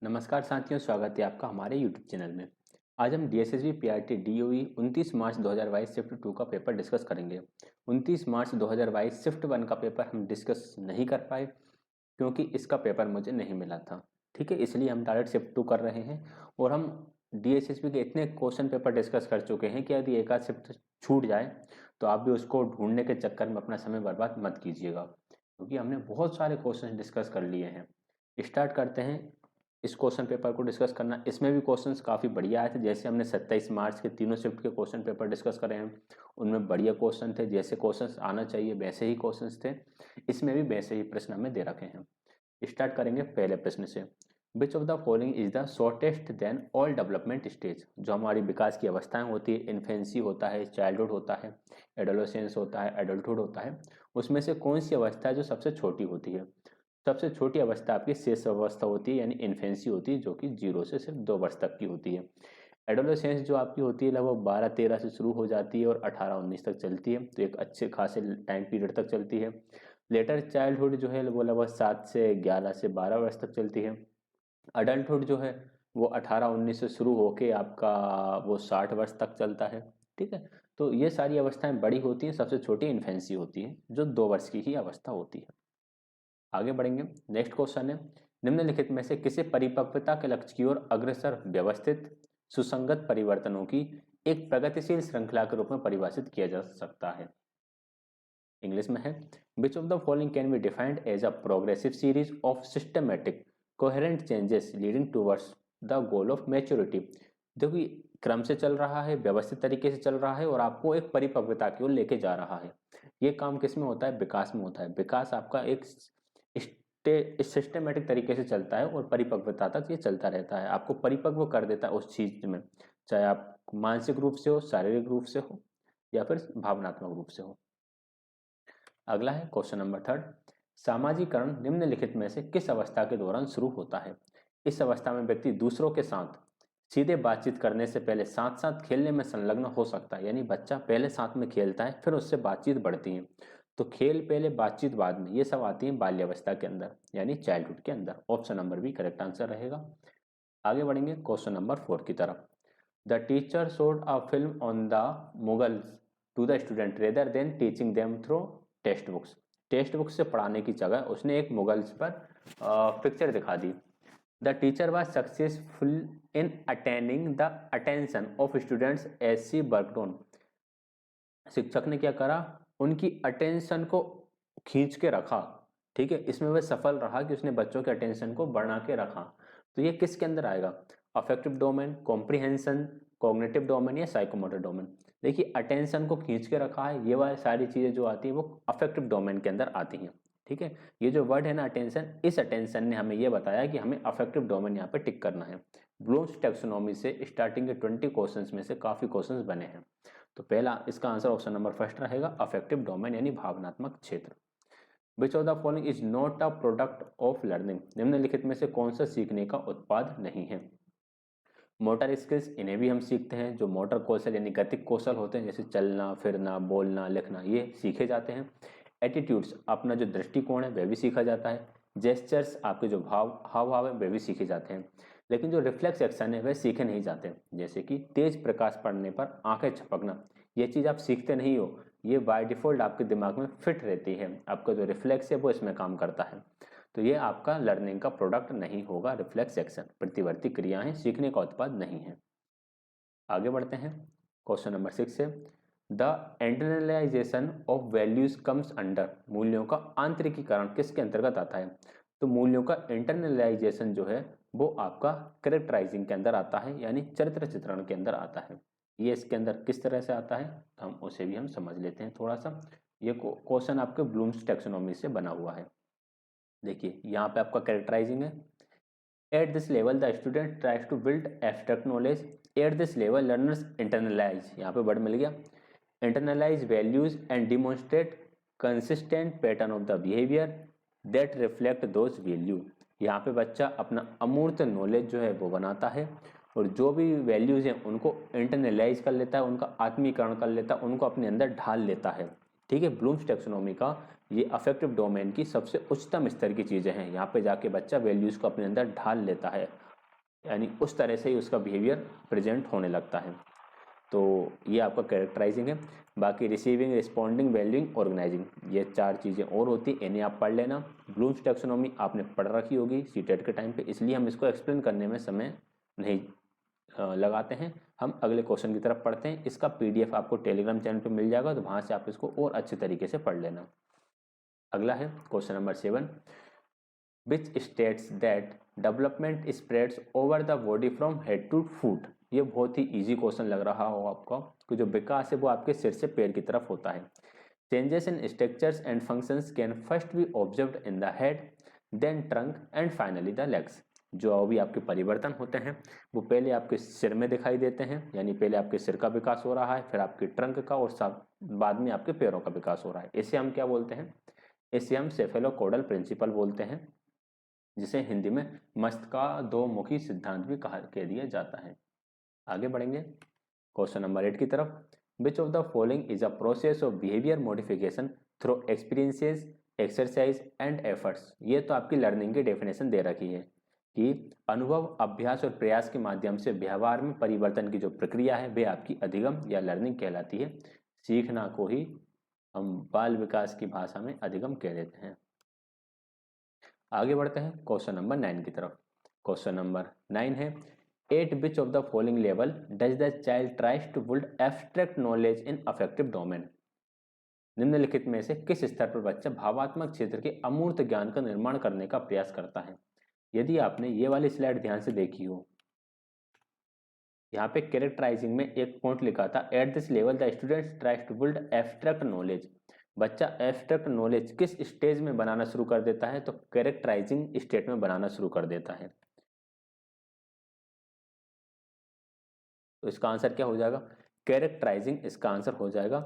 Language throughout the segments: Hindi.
नमस्कार साथियों, स्वागत है आपका हमारे YouTube चैनल में। आज हम DSSB PRT DOE 29 मार्च 2022 शिफ्ट 2 का पेपर डिस्कस करेंगे। 29 मार्च 2022 शिफ्ट 1 का पेपर हम डिस्कस नहीं कर पाए क्योंकि इसका पेपर मुझे नहीं मिला था। ठीक है, इसलिए हम डायरेक्ट शिफ्ट 2 कर रहे हैं और हम DSSB के इतने क्वेश्चन पेपर डिस्कस कर चुके हैं कि यदि एक आध शिफ्ट छूट जाए तो आप भी उसको ढूंढने के चक्कर में अपना समय बर्बाद मत कीजिएगा, क्योंकि हमने बहुत सारे क्वेश्चन डिस्कस कर लिए हैं। स्टार्ट करते हैं इस क्वेश्चन पेपर को डिस्कस करना। इसमें भी क्वेश्चंस काफ़ी बढ़िया आए थे। जैसे हमने 27 मार्च के तीनों शिफ्ट के क्वेश्चन पेपर डिस्कस करे हैं, उनमें बढ़िया क्वेश्चन थे। जैसे क्वेश्चंस आना चाहिए वैसे ही क्वेश्चंस थे। इसमें भी वैसे ही प्रश्न हमें दे रखे हैं। स्टार्ट करेंगे पहले प्रश्न से। Which of the following is the shortest than all development stage? जो हमारी विकास की अवस्थाएं होती है, इन्फेंसी होता है, चाइल्डहुड होता है, एडोलेसेंस होता है, एडल्टहुड होता है, उसमें से कौन सी अवस्था है जो सबसे छोटी होती है? सबसे छोटी अवस्था आपकी शेष अवस्था होती है, यानी इन्फेंसी होती है, जो कि 0 से सिर्फ 2 वर्ष तक की होती है। एडोलेसेंस जो आपकी होती है लगभग 12-13 से शुरू हो जाती है और 18-19 तक चलती है, तो एक अच्छे खासे टाइम पीरियड तक चलती है। लेटर चाइल्डहुड जो है वो लगभग 7 से 11 से 12 वर्ष तक चलती है। अडल्टहुड जो है वो 18-19 से शुरू होके आपका वो 60 वर्ष तक चलता है। ठीक है, तो ये सारी अवस्थाएं बड़ी होती हैं। सबसे छोटी इन्फेंसी होती है जो 2 वर्ष की ही अवस्था होती है। आगे बढ़ेंगे। नेक्स्ट क्वेश्चन है, निम्नलिखित में से किसे परिपक्वता के लक्ष्य की ओर अग्रसर व्यवस्थित सुसंगत परिवर्तनों की एक प्रगतिशील श्रृंखला के रूप में परिभाषित किया जा सकता है? इंग्लिश में है, which of the following can be defined as a progressive series of systematic coherent changes leading towards the goal of maturity? देखिए, क्रम से चल रहा है, व्यवस्थित तरीके से चल रहा है और आपको एक परिपक्वता की ओर लेके जा रहा है। ये काम किस में होता है? विकास में होता है। विकास आपका एक सिस्टमेटिक तरीके से चलता है और परिपक्वता तक ये चलता रहता है। आपको परिपक्व कर देता है उस चीज में, चाहे आप मानसिक रूप से हो, शारीरिक रूप से हो या फिर भावनात्मक रूप से हो। अगला है क्वेश्चन नंबर 3। सामाजिकरण निम्नलिखित में से किस अवस्था के दौरान शुरू होता है? इस अवस्था में व्यक्ति दूसरों के साथ सीधे बातचीत करने से पहले साथ साथ खेलने में संलग्न हो सकता है, यानी बच्चा पहले साथ में खेलता है फिर उससे बातचीत बढ़ती है। तो खेल पहले बातचीत बाद में, ये सब आती है बाल्यावस्था के अंदर, यानी चाइल्डहुड के अंदर। Option number B correct answer रहेगा। आगे बढ़ेंगे क्वेश्चन नंबर 4 की तरफ। The teacher showed a film on the Mughals to the student rather than teaching them through text books. Text books से पढ़ाने की जगह उसने एक मुगल्स पर पिक्चर दिखा दी। The teacher was successful in attaining the attention of students as she worked on. शिक्षक ने क्या करा? उनकी अटेंशन को खींच के रखा। ठीक है, इसमें वह सफल रहा कि उसने बच्चों के अटेंशन को बना के रखा। तो ये किसके अंदर आएगा? Affective domain, comprehension, cognitive domain या साइकोमोटर डोमेन? देखिए, अटेंशन को खींच के रखा है, ये वाली सारी चीजें जो आती है वो अफेक्टिव डोमेन के अंदर आती हैं। ठीक है, ये जो वर्ड है ना अटेंशन, इस अटेंशन ने हमें ये बताया कि हमें अफेक्टिव डोमेन यहाँ पे टिक करना है। ब्लूम्स टैक्सोनॉमी से स्टार्टिंग के 20 क्वेश्चंस में से काफी क्वेश्चंस बने हैं। तो पहला इसका आंसर ऑप्शन नंबर फर्स्ट रहेगा, अफेक्टिव डोमेन यानी भावनात्मक क्षेत्र। विच of the following is not a product of learning? निम्नलिखित में से कौन सा सीखने का उत्पाद नहीं है? मोटर स्किल्स, इन्हें भी हम सीखते हैं। जो मोटर कौशल यानी गतिक कौशल होते हैं, जैसे चलना फिरना, बोलना, लिखना, ये सीखे जाते हैं। एटीट्यूड्स, अपना जो दृष्टिकोण है वह भी सीखा जाता है। जेस्चर्स, आपके जो हाव भाव है वे भी सीखे जाते हैं। लेकिन जो रिफ्लेक्स एक्शन है वह सीखे नहीं जाते, जैसे कि तेज प्रकाश पड़ने पर आंखें झपकना। ये चीज आप सीखते नहीं हो, ये बाय डिफॉल्ट आपके दिमाग में फिट रहती है। आपका जो रिफ्लेक्स है वो इसमें काम करता है। तो ये आपका लर्निंग का प्रोडक्ट नहीं होगा। रिफ्लेक्स एक्शन प्रतिवर्ती क्रियाएं सीखने का उत्पाद नहीं है। आगे बढ़ते हैं क्वेश्चन नंबर 6 से। The internalisation of values comes under? मूल्यों का आंतरिकीकरण किसके अंतर्गत आता है? तो मूल्यों का इंटरनलाइजेशन जो है वो आपका कैरेक्टराइजिंग के अंदर आता है, यानी चरित्र चित्रण के अंदर आता है। ये इसके अंदर किस तरह से आता है तो हम उसे भी हम समझ लेते हैं थोड़ा सा। ये क्वेश्चन आपके ब्लूम्स टैक्सोनॉमी से बना हुआ है। देखिए, यहाँ पे आपका कैरेक्टराइजिंग है। At this level the student tries to build abstract knowledge. At this level learners internalise, यहाँ पे वर्ड मिल गया, internalise values and demonstrate consistent pattern of the behaviour that reflect those value. यहाँ पे बच्चा अपना अमूर्त नॉलेज जो है वो बनाता है और जो भी वैल्यूज हैं उनको इंटरनलाइज कर लेता है, उनका आत्मीकरण कर लेता है, उनको अपने अंदर ढाल लेता है। ठीक है, ब्लूम्स टैक्सोनॉमी का ये अफेक्टिव डोमेन की सबसे उच्चतम स्तर की चीजें हैं। यहाँ पे जाके बच्चा वैल्यूज को अपने अंदर ढाल लेता है, यानी उस तरह से ही उसका बिहेवियर प्रेजेंट होने लगता है। तो ये आपका कैरेक्टराइजिंग है। बाकी रिसीविंग, रिस्पॉन्डिंग, वैल्यूइंग, ऑर्गेनाइजिंग, ये 4 चीज़ें और होती हैं, इन्हें आप पढ़ लेना। ब्लूम्स टैक्सोनॉमी आपने पढ़ रखी होगी सीटेट के टाइम पे, इसलिए हम इसको एक्सप्लेन करने में समय नहीं लगाते हैं। हम अगले क्वेश्चन की तरफ पढ़ते हैं। इसका पीडीएफ आपको टेलीग्राम चैनल पे मिल जाएगा, तो वहाँ से आप इसको और अच्छे तरीके से पढ़ लेना। अगला है question number 7, which states that development spreads over the body from head to foot. ये बहुत ही इजी क्वेश्चन लग रहा हो आपको कि जो विकास है वो आपके सिर से पैर की तरफ होता है। Changes in structures and functions can first be observed in the head, then trunk and finally the legs. जो अभी आपके परिवर्तन होते हैं वो पहले आपके सिर में दिखाई देते हैं, यानी पहले आपके सिर का विकास हो रहा है, फिर आपके ट्रंक का, और बाद में आपके पैरों का विकास हो रहा है। इसे हम क्या बोलते हैं? इसे हम सेफेलोकोडल प्रिंसिपल बोलते हैं, जिसे हिंदी में मस्तिष्का दो मुखी सिद्धांत भी कह दिया जाता है। आगे बढ़ेंगे क्वेश्चन नंबर 8 की तरफ। विच of the following is a process of behaviour modification through experiences, exercise and efforts. ये तो आपकी लर्निंग की डेफिनेशन दे रखी है कि अनुभव, अभ्यास और प्रयास के माध्यम से व्यवहार में परिवर्तन की जो प्रक्रिया है वह आपकी अधिगम या लर्निंग कहलाती है। सीखना को ही हम बाल विकास की भाषा में अधिगम कह देते हैं। आगे बढ़ते हैं क्वेश्चन नंबर 9 की तरफ। क्वेश्चन नंबर 9 है, at which of the following level does the child tries to build abstract knowledge in affective domain. निम्नलिखित में से किस स्तर पर बच्चा भावात्मक क्षेत्र के अमूर्त ज्ञान का निर्माण करने का प्रयास करता है। यदि आपने ये वाली स्लाइड ध्यान से देखी हो, यहाँ पे कैरेक्टराइजिंग में एक पॉइंट लिखा था, at this level the students tries to build abstract knowledge. बच्चा एब्स्ट्रैक्ट नॉलेज किस स्टेज में बनाना शुरू कर देता है? तो कैरेक्टराइजिंग स्टेट में बनाना शुरू कर देता है। तो इसका आंसर क्या हो जाएगा? कैरेक्टराइजिंग इसका आंसर हो जाएगा।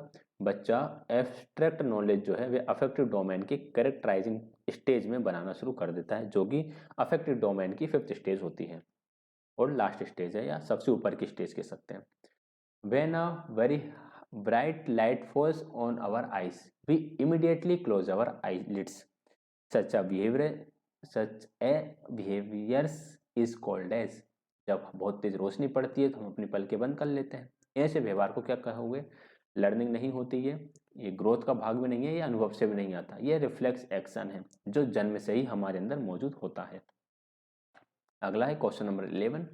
बच्चा एब्स्ट्रैक्ट नॉलेज जो है वे अफेक्टिव डोमेन की कैरेक्टराइजिंग स्टेज में बनाना शुरू कर देता है, जो कि अफेक्टिव डोमेन की 5th स्टेज होती है और लास्ट स्टेज है, या सबसे ऊपर की स्टेज कह सकते हैं। When a very bright light falls on our eyes, we immediately close our eyelids. Such a behavior is called as। जब बहुत तेज रोशनी पड़ती है तो हम अपनी पलकें बंद कर लेते हैं। ऐसे व्यवहार को क्या कहोगे? लर्निंग नहीं होती है, ये ग्रोथ का भाग भी नहीं है, ये अनुभव से भी नहीं आता, ये रिफ्लेक्स एक्शन है जो जन्म से ही हमारे अंदर मौजूद होता है। अगला है question number 11,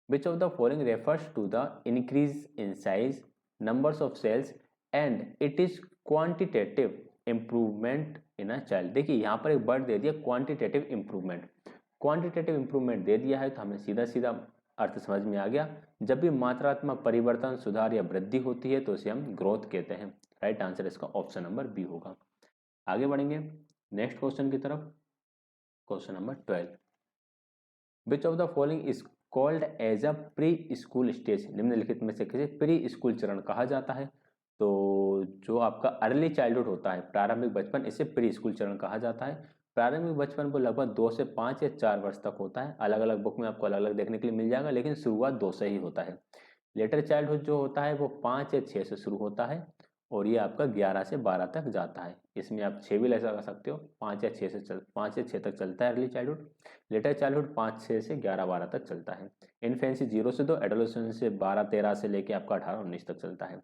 which of the following refers to the increase in size, numbers of cells and it is quantitative improvement in a child। देखिए यहाँ पर एक वर्ड दे दिया क्वांटिटेटिव इंप्रूवमेंट। क्वांटिटेटिव इंप्रूवमेंट दे दिया है तो हमें सीधा सीधा अर्थ समझ में आ गया। जब भी मात्रात्मक परिवर्तन, सुधार या वृद्धि होती है तो उसे हम ग्रोथ कहते हैं। राइट आंसर इसका ऑप्शन नंबर बी होगा। आगे बढ़ेंगे नेक्स्ट क्वेश्चन की तरफ। Question number 12, which of the following is called as a pre school stage. निम्नलिखित में से किसे प्री स्कूल चरण कहा जाता है? तो जो आपका अर्ली चाइल्डहुड होता है, प्रारंभिक बचपन, इसे प्री स्कूल चरण कहा जाता है। प्रारंभिक बचपन को लगभग 2 से 5 या 4 वर्ष तक होता है। अलग अलग बुक में आपको अलग अलग देखने के लिए मिल जाएगा, लेकिन शुरुआत 2 से ही होता है। लेटर चाइल्डहुड जो होता है वो 5 या 6 से शुरू होता है और ये आपका 11 से 12 तक जाता है। इसमें आप 6 भी लगा सकते हो। 5 या 6 तक चलता है अर्ली चाइल्डहुड। लेटर चाइल्डहुड 5-6 से 11-12 तक चलता है। इन्फेंसी 0 से 2, एडोलेसेंस से 12-13 से लेके आपका 18-19 तक चलता है।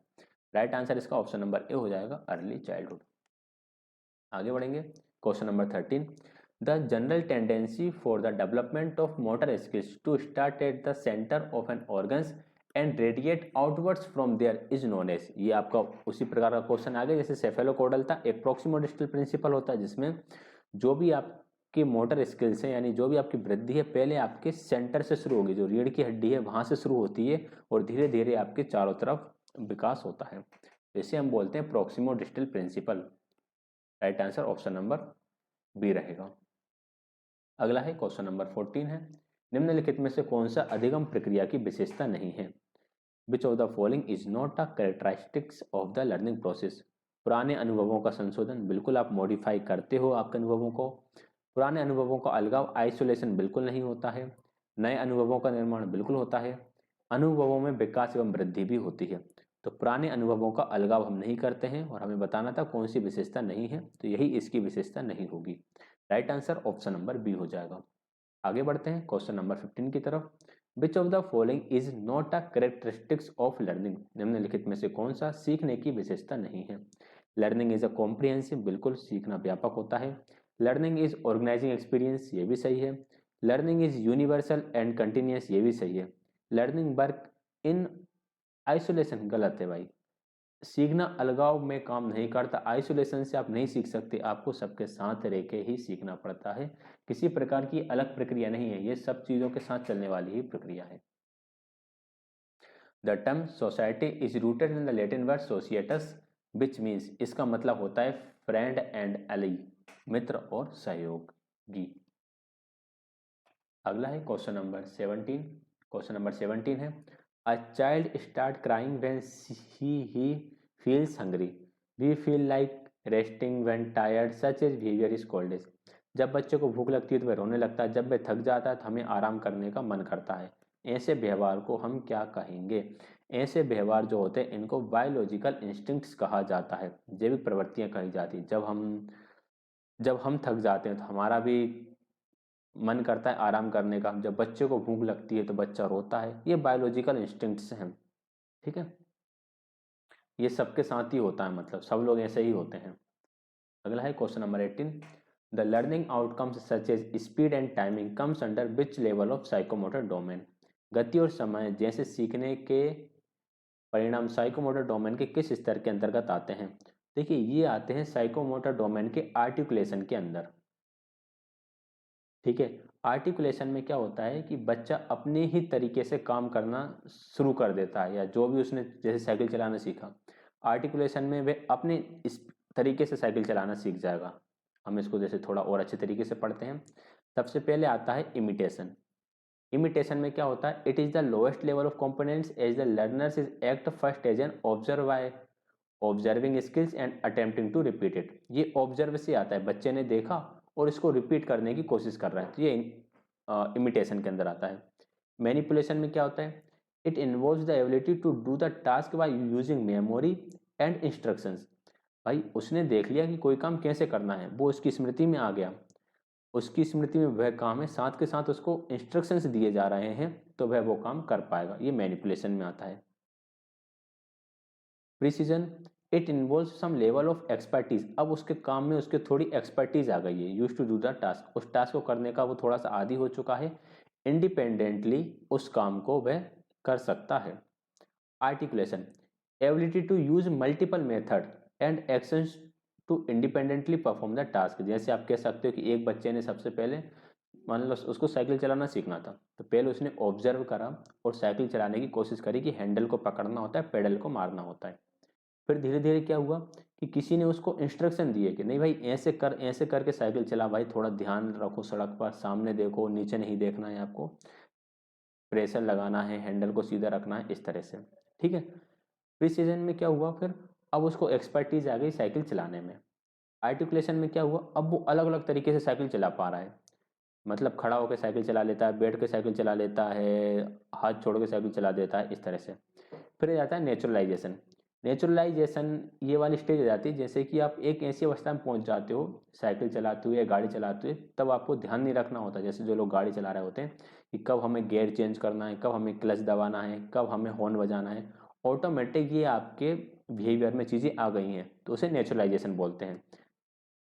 राइट आंसर इसका ऑप्शन नंबर ए हो जाएगा, अर्ली चाइल्डहुड। आगे बढ़ेंगे question number 13, the general tendency for the development of motor skills to start at the centre of an organs and radiate outwards from there is known as. ये आपका उसी प्रकार का क्वेश्चन आ गया जैसे सेफेलोकोडल था। एक प्रॉक्सिमोडिस्टल प्रिंसिपल होता है जिसमें जो भी आपके मोटर स्किल्स हैं, यानी जो भी आपकी वृद्धि है, पहले आपके सेंटर से शुरू होगी, जो रीढ़ की हड्डी है वहां से शुरू होती है और धीरे धीरे आपके चारों तरफ विकास होता है। इसे हम बोलते हैं proximodistal principle. Right answer option number B रहेगा। अगला है क्वेश्चन नंबर 14 है, निम्नलिखित में से कौन सा अधिगम प्रक्रिया की विशेषता नहीं है? Which of the following is not a characteristics of the learning process. पुराने अनुभवों का संशोधन, बिल्कुल आप मॉडिफाई करते हो आपके अनुभवों को। पुराने अनुभवों का अलगाव, आइसोलेशन, बिल्कुल नहीं होता है। नए अनुभवों का निर्माण बिल्कुल होता है। अनुभवों में विकास एवं वृद्धि भी होती है। तो पुराने अनुभवों का अलगाव हम नहीं करते हैं और हमें बताना था कौन सी विशेषता नहीं है, तो यही इसकी विशेषता नहीं होगी। Right answer option number B हो जाएगा। आगे बढ़ते हैं क्वेश्चन नंबर 15 की तरफ। विच of the following is not a characteristics of learning, निम्नलिखित में से कौन सा सीखने की विशेषता नहीं है। लर्निंग इज अ कॉम्प्रिहेंसिव, बिल्कुल सीखना व्यापक होता है। लर्निंग इज ऑर्गेनाइजिंग एक्सपीरियंस, ये भी सही है। Learning is universal and continuous, ये भी सही है। लर्निंग वर्क इन आइसोलेशन, गलत है भाई। सीखना अलगाव में काम नहीं करता, आइसोलेशन से आप नहीं सीख सकते, आपको सबके साथ रह के ही सीखना पड़ता है। किसी प्रकार की अलग प्रक्रिया नहीं है, ये सब चीज़ों के साथ चलने वाली ही प्रक्रिया है। The term society is rooted in the Latin word societas which means, इसका मतलब होता है फ्रेंड एंड एली, मित्र और सहयोगी। अगला है क्वेश्चन नंबर 17। क्वेश्चन नंबर 17 है, a child start crying when he feels hungry, we feel like resting when tired, such as behaviour is called as. जब बच्चे को भूख लगती है तो वह रोने लगता है, जब वह थक जाता है तो हमें आराम करने का मन करता है। ऐसे व्यवहार को हम क्या कहेंगे। ऐसे व्यवहार जो होते हैं इनको बायोलॉजिकल इंस्टिंक्ट्स कहा जाता है, जैविक प्रवृत्तियां कही जाती हैं। जब हम थक जाते हैं तो हमारा भी मन करता है आराम करने का, जब बच्चे को भूख लगती है तो बच्चा रोता है, ये बायोलॉजिकल इंस्टिंक्ट्स हैं। ठीक है, ये सबके साथ ही होता है, मतलब सब लोग ऐसे ही होते हैं। अगला है question number 18, the learning outcomes such as speed and timing comes under which level of psychomotor domain. गति और समय जैसे सीखने के परिणाम साइकोमोटर डोमेन के किस स्तर के अंतर्गत आते हैं। देखिए, ये आते हैं साइकोमोटर डोमेन के आर्टिकुलेशन के अंदर। ठीक है, आर्टिकुलेशन में क्या होता है कि बच्चा अपने ही तरीके से काम करना शुरू कर देता है, या जो भी उसने जैसे साइकिल चलाना सीखा, आर्टिकुलेशन में वह अपने इस तरीके से साइकिल चलाना सीख जाएगा। हम इसको जैसे थोड़ा और अच्छे तरीके से पढ़ते हैं। सबसे पहले आता है इमिटेशन। इमिटेशन में क्या होता है, it is the lowest level of components as the learners is act first as an observe by observing skills and attempting to repeat it. ये ऑब्जर्व से आता है, बच्चे ने देखा और इसको रिपीट करने की कोशिश कर रहा है, तो ये इमिटेशन के अंदर आता है। मैनिपुलेशन में क्या होता है, it involves the ability to do the task by using memory and instructions. भाई उसने देख लिया कि कोई काम कैसे करना है, वो उसकी स्मृति में आ गया, उसकी स्मृति में वह काम है, साथ के साथ उसको इंस्ट्रक्शंस दिए जा रहे हैं तो वह वो काम कर पाएगा, ये मैनिपुलेशन में आता है। Precision, it involve some level of expertise, अब उसके काम में उसके थोड़ी एक्सपर्टीज आ गई है, use to do the task, उस टास्क को करने का वो थोड़ा सा आदी हो चुका है, इंडिपेंडेंटली उस काम को वह कर सकता है। Articulation, ability to use multiple method and actions to independently perform the task. जैसे आप कह सकते हो कि एक बच्चे ने सबसे पहले, मान लो उसको साइकिल चलाना सीखना था, तो पहले उसने ऑब्जर्व करा और साइकिल चलाने की कोशिश करी कि हैंडल को पकड़ना होता है, पेडल को मारना होता है। फिर धीरे धीरे क्या हुआ कि किसी ने उसको इंस्ट्रक्शन दिए कि नहीं भाई ऐसे कर, ऐसे करके साइकिल चला, भाई थोड़ा ध्यान रखो, सड़क पर सामने देखो, नीचे नहीं देखना है आपको, प्रेशर लगाना है, हैंडल को सीधा रखना है, इस तरह से। ठीक है, प्रिसीजन में क्या हुआ फिर, अब उसको एक्सपर्टीज आ गई साइकिल चलाने में। आर्टिकुलेशन में क्या हुआ, अब वो अलग अलग तरीके से साइकिल चला पा रहा है, मतलब खड़ा होकर साइकिल चला लेता है, बैठ के साइकिल चला लेता है, हाथ छोड़ के साइकिल चला देता है, इस तरह से। फिर आता है नेचुरलाइजेशन। नेचुरलाइजेशन ये वाली स्टेज आ जाती है जैसे कि आप एक ऐसी अवस्था में पहुंच जाते हो साइकिल चलाते हुए या गाड़ी चलाते हुए, तब आपको ध्यान नहीं रखना होता, जैसे जो लोग गाड़ी चला रहे होते हैं कि कब हमें गियर चेंज करना है, कब हमें क्लच दबाना है, कब हमें हॉर्न बजाना है, ऑटोमेटिक ये आपके बिहेवियर में चीज़ें आ गई हैं, तो उसे नेचुरलाइजेशन बोलते हैं।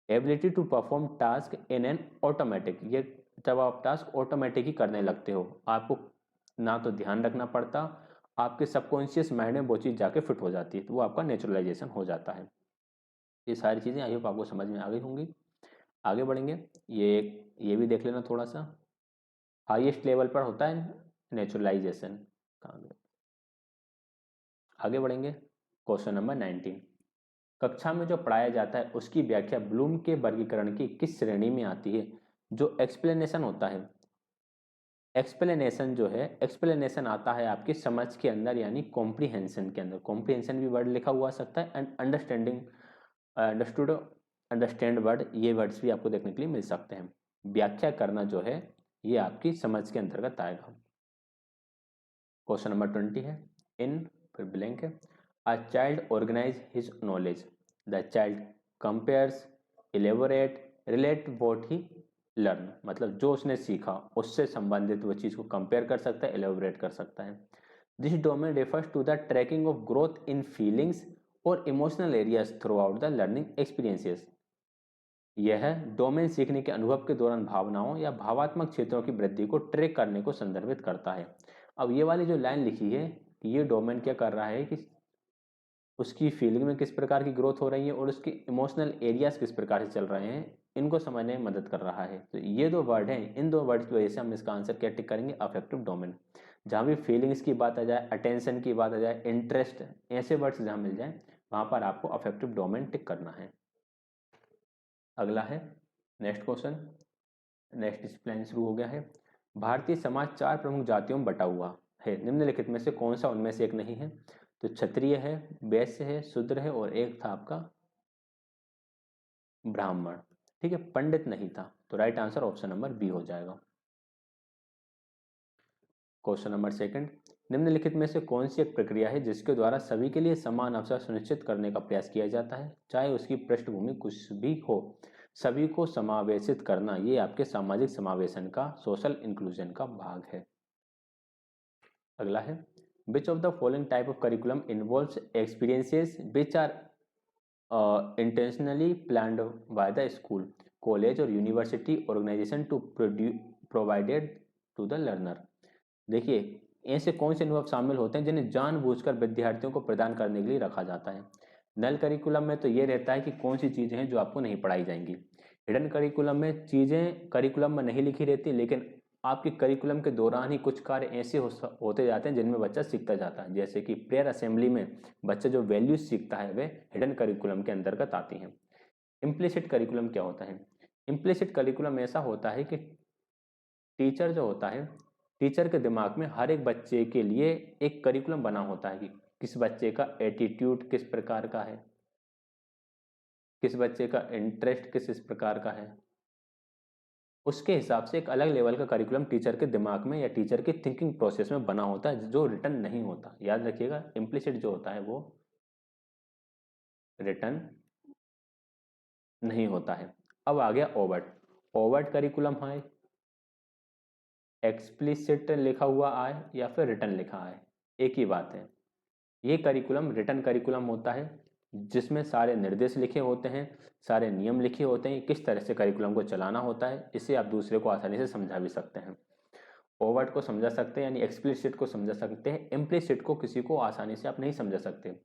Ability to perform task in an automatic, ये जब आप टास्क ऑटोमेटिक ही करने लगते हो, आपको ना तो ध्यान रखना पड़ता, आपके सबकॉन्शियस माइंड में वो चीज़ जाके फिट हो जाती है, तो वो आपका नेचुरलाइजेशन हो जाता है। ये सारी चीज़ें आई होप आपको समझ में आ गई होंगी। आगे बढ़ेंगे, ये भी देख लेना थोड़ा सा। हाईएस्ट लेवल पर होता है नेचुरलाइजेशन। आगे बढ़ेंगे, क्वेश्चन नंबर 19, कक्षा में जो पढ़ाया जाता है उसकी व्याख्या ब्लूम के वर्गीकरण की किस श्रेणी में आती है। जो एक्सप्लेनेशन होता है, एक्सप्लेनेशन जो है, एक्सप्लेनेशन आता है आपकी समझ के अंदर, यानी कॉम्प्रीहेंशन के अंदर। कॉम्प्रीहेंशन भी वर्ड लिखा हुआ सकता है, and understanding, understood, understand word, ये वर्ड्स भी आपको देखने के लिए मिल सकते हैं। व्याख्या करना जो है ये आपकी समझ के अंतर्गत आएगा। क्वेश्चन नंबर 20 है, इन, फिर ब्लैंक है, a child organise his knowledge, the child compares, elaborate, relate what he learn मतलब जो उसने सीखा उससे संबंधित वो चीज़ को कंपेयर कर सकता है, एलोबरेट कर सकता है। This domain refers to the tracking of growth in feelings or emotional areas throughout the learning experiences. यह डोमेन सीखने के अनुभव के दौरान भावनाओं या भावात्मक क्षेत्रों की वृद्धि को ट्रैक करने को संदर्भित करता है। अब ये वाली जो लाइन लिखी है कि ये डोमेन क्या कर रहा है कि उसकी फीलिंग में किस प्रकार की ग्रोथ हो रही है और उसके इमोशनल एरियाज किस प्रकार से चल रहे हैं, इनको समझने में मदद कर रहा है। तो ये दो वर्ड हैं, इन दो वर्ड की वजह से हम इसका आंसर क्या टिक करेंगे, अफेक्टिव डोमेन। जहाँ भी फीलिंग्स की बात आ जाए, अटेंशन की बात आ जाए, इंटरेस्ट, ऐसे वर्ड्स जहाँ मिल जाए वहाँ पर आपको अफेक्टिव डोमेन टिक करना है। अगला है नेक्स्ट क्वेश्चन। नेक्स्ट डिसिप्लिन शुरू हो गया है। भारतीय समाज 4 प्रमुख जातियों में बटा हुआ है, निम्नलिखित में से कौन सा उनमें से एक नहीं है? तो क्षत्रिय है, वैश्य है, शूद्र है और एक था आपका ब्राह्मण। ठीक है, पंडित नहीं था। तो right answer option number B हो जाएगा। क्वेश्चन नंबर सेकंड, निम्नलिखित में से कौन सी एक प्रक्रिया है जिसके द्वारा सभी के लिए समान अवसर सुनिश्चित करने का प्रयास किया जाता है, चाहे उसकी पृष्ठभूमि कुछ भी हो? सभी को समावेशित करना ये आपके सामाजिक समावेशन का, सोशल इंक्लूजन का भाग है। अगला है, which of the following type of curriculum involves experiences which are intentionally planned by the school, college or university organisation to provided to the learner. देखिए, ऐसे कौन से अनुभव शामिल होते हैं जिन्हें जानबूझकर विद्यार्थियों को प्रदान करने के लिए रखा जाता है? नल करिकुलम में तो ये रहता है कि कौन सी चीज़ें हैं जो आपको नहीं पढ़ाई जाएंगी। हिडन करिकुलम में चीज़ें करिकुलम में नहीं लिखी रहती, लेकिन आपके करिकुलम के दौरान ही कुछ कार्य ऐसे होते जाते हैं जिनमें बच्चा सीखता जाता है। जैसे कि प्रेयर असेंबली में बच्चा जो वैल्यूज सीखता है वे हिडन करिकुलम के अंतर्गत आती हैं। इम्प्लिसिट करिकुलम क्या होता है? इम्प्लिसिट करिकुलम ऐसा होता है कि टीचर जो होता है, टीचर के दिमाग में हर एक बच्चे के लिए एक करिकुलम बना होता है कि किस बच्चे का एटीट्यूड किस प्रकार का है, किस बच्चे का इंटरेस्ट किस प्रकार का है, उसके हिसाब से एक अलग लेवल का करिकुलम टीचर के दिमाग में या टीचर के थिंकिंग प्रोसेस में बना होता है, जो रिटर्न नहीं होता। याद रखिएगा, इम्प्लिसिट जो होता है वो रिटर्न नहीं होता है। अब आ गया ओवर्ट। ओवर्ट करिकुलम है, एक्सप्लिसिट लिखा हुआ आए या फिर रिटर्न लिखा आए, एक ही बात है। ये करिकुलम रिटर्न करिकुलम होता है जिसमें सारे निर्देश लिखे होते हैं, सारे नियम लिखे होते हैं, किस तरह से करिकुलम को चलाना होता है। इससे आप दूसरे को आसानी से समझा भी सकते हैं। ओवर्ट को समझा सकते हैं यानी एक्सप्लिसिट को समझा सकते हैं, इम्प्लिसिट को किसी को आसानी से आप नहीं समझा सकते।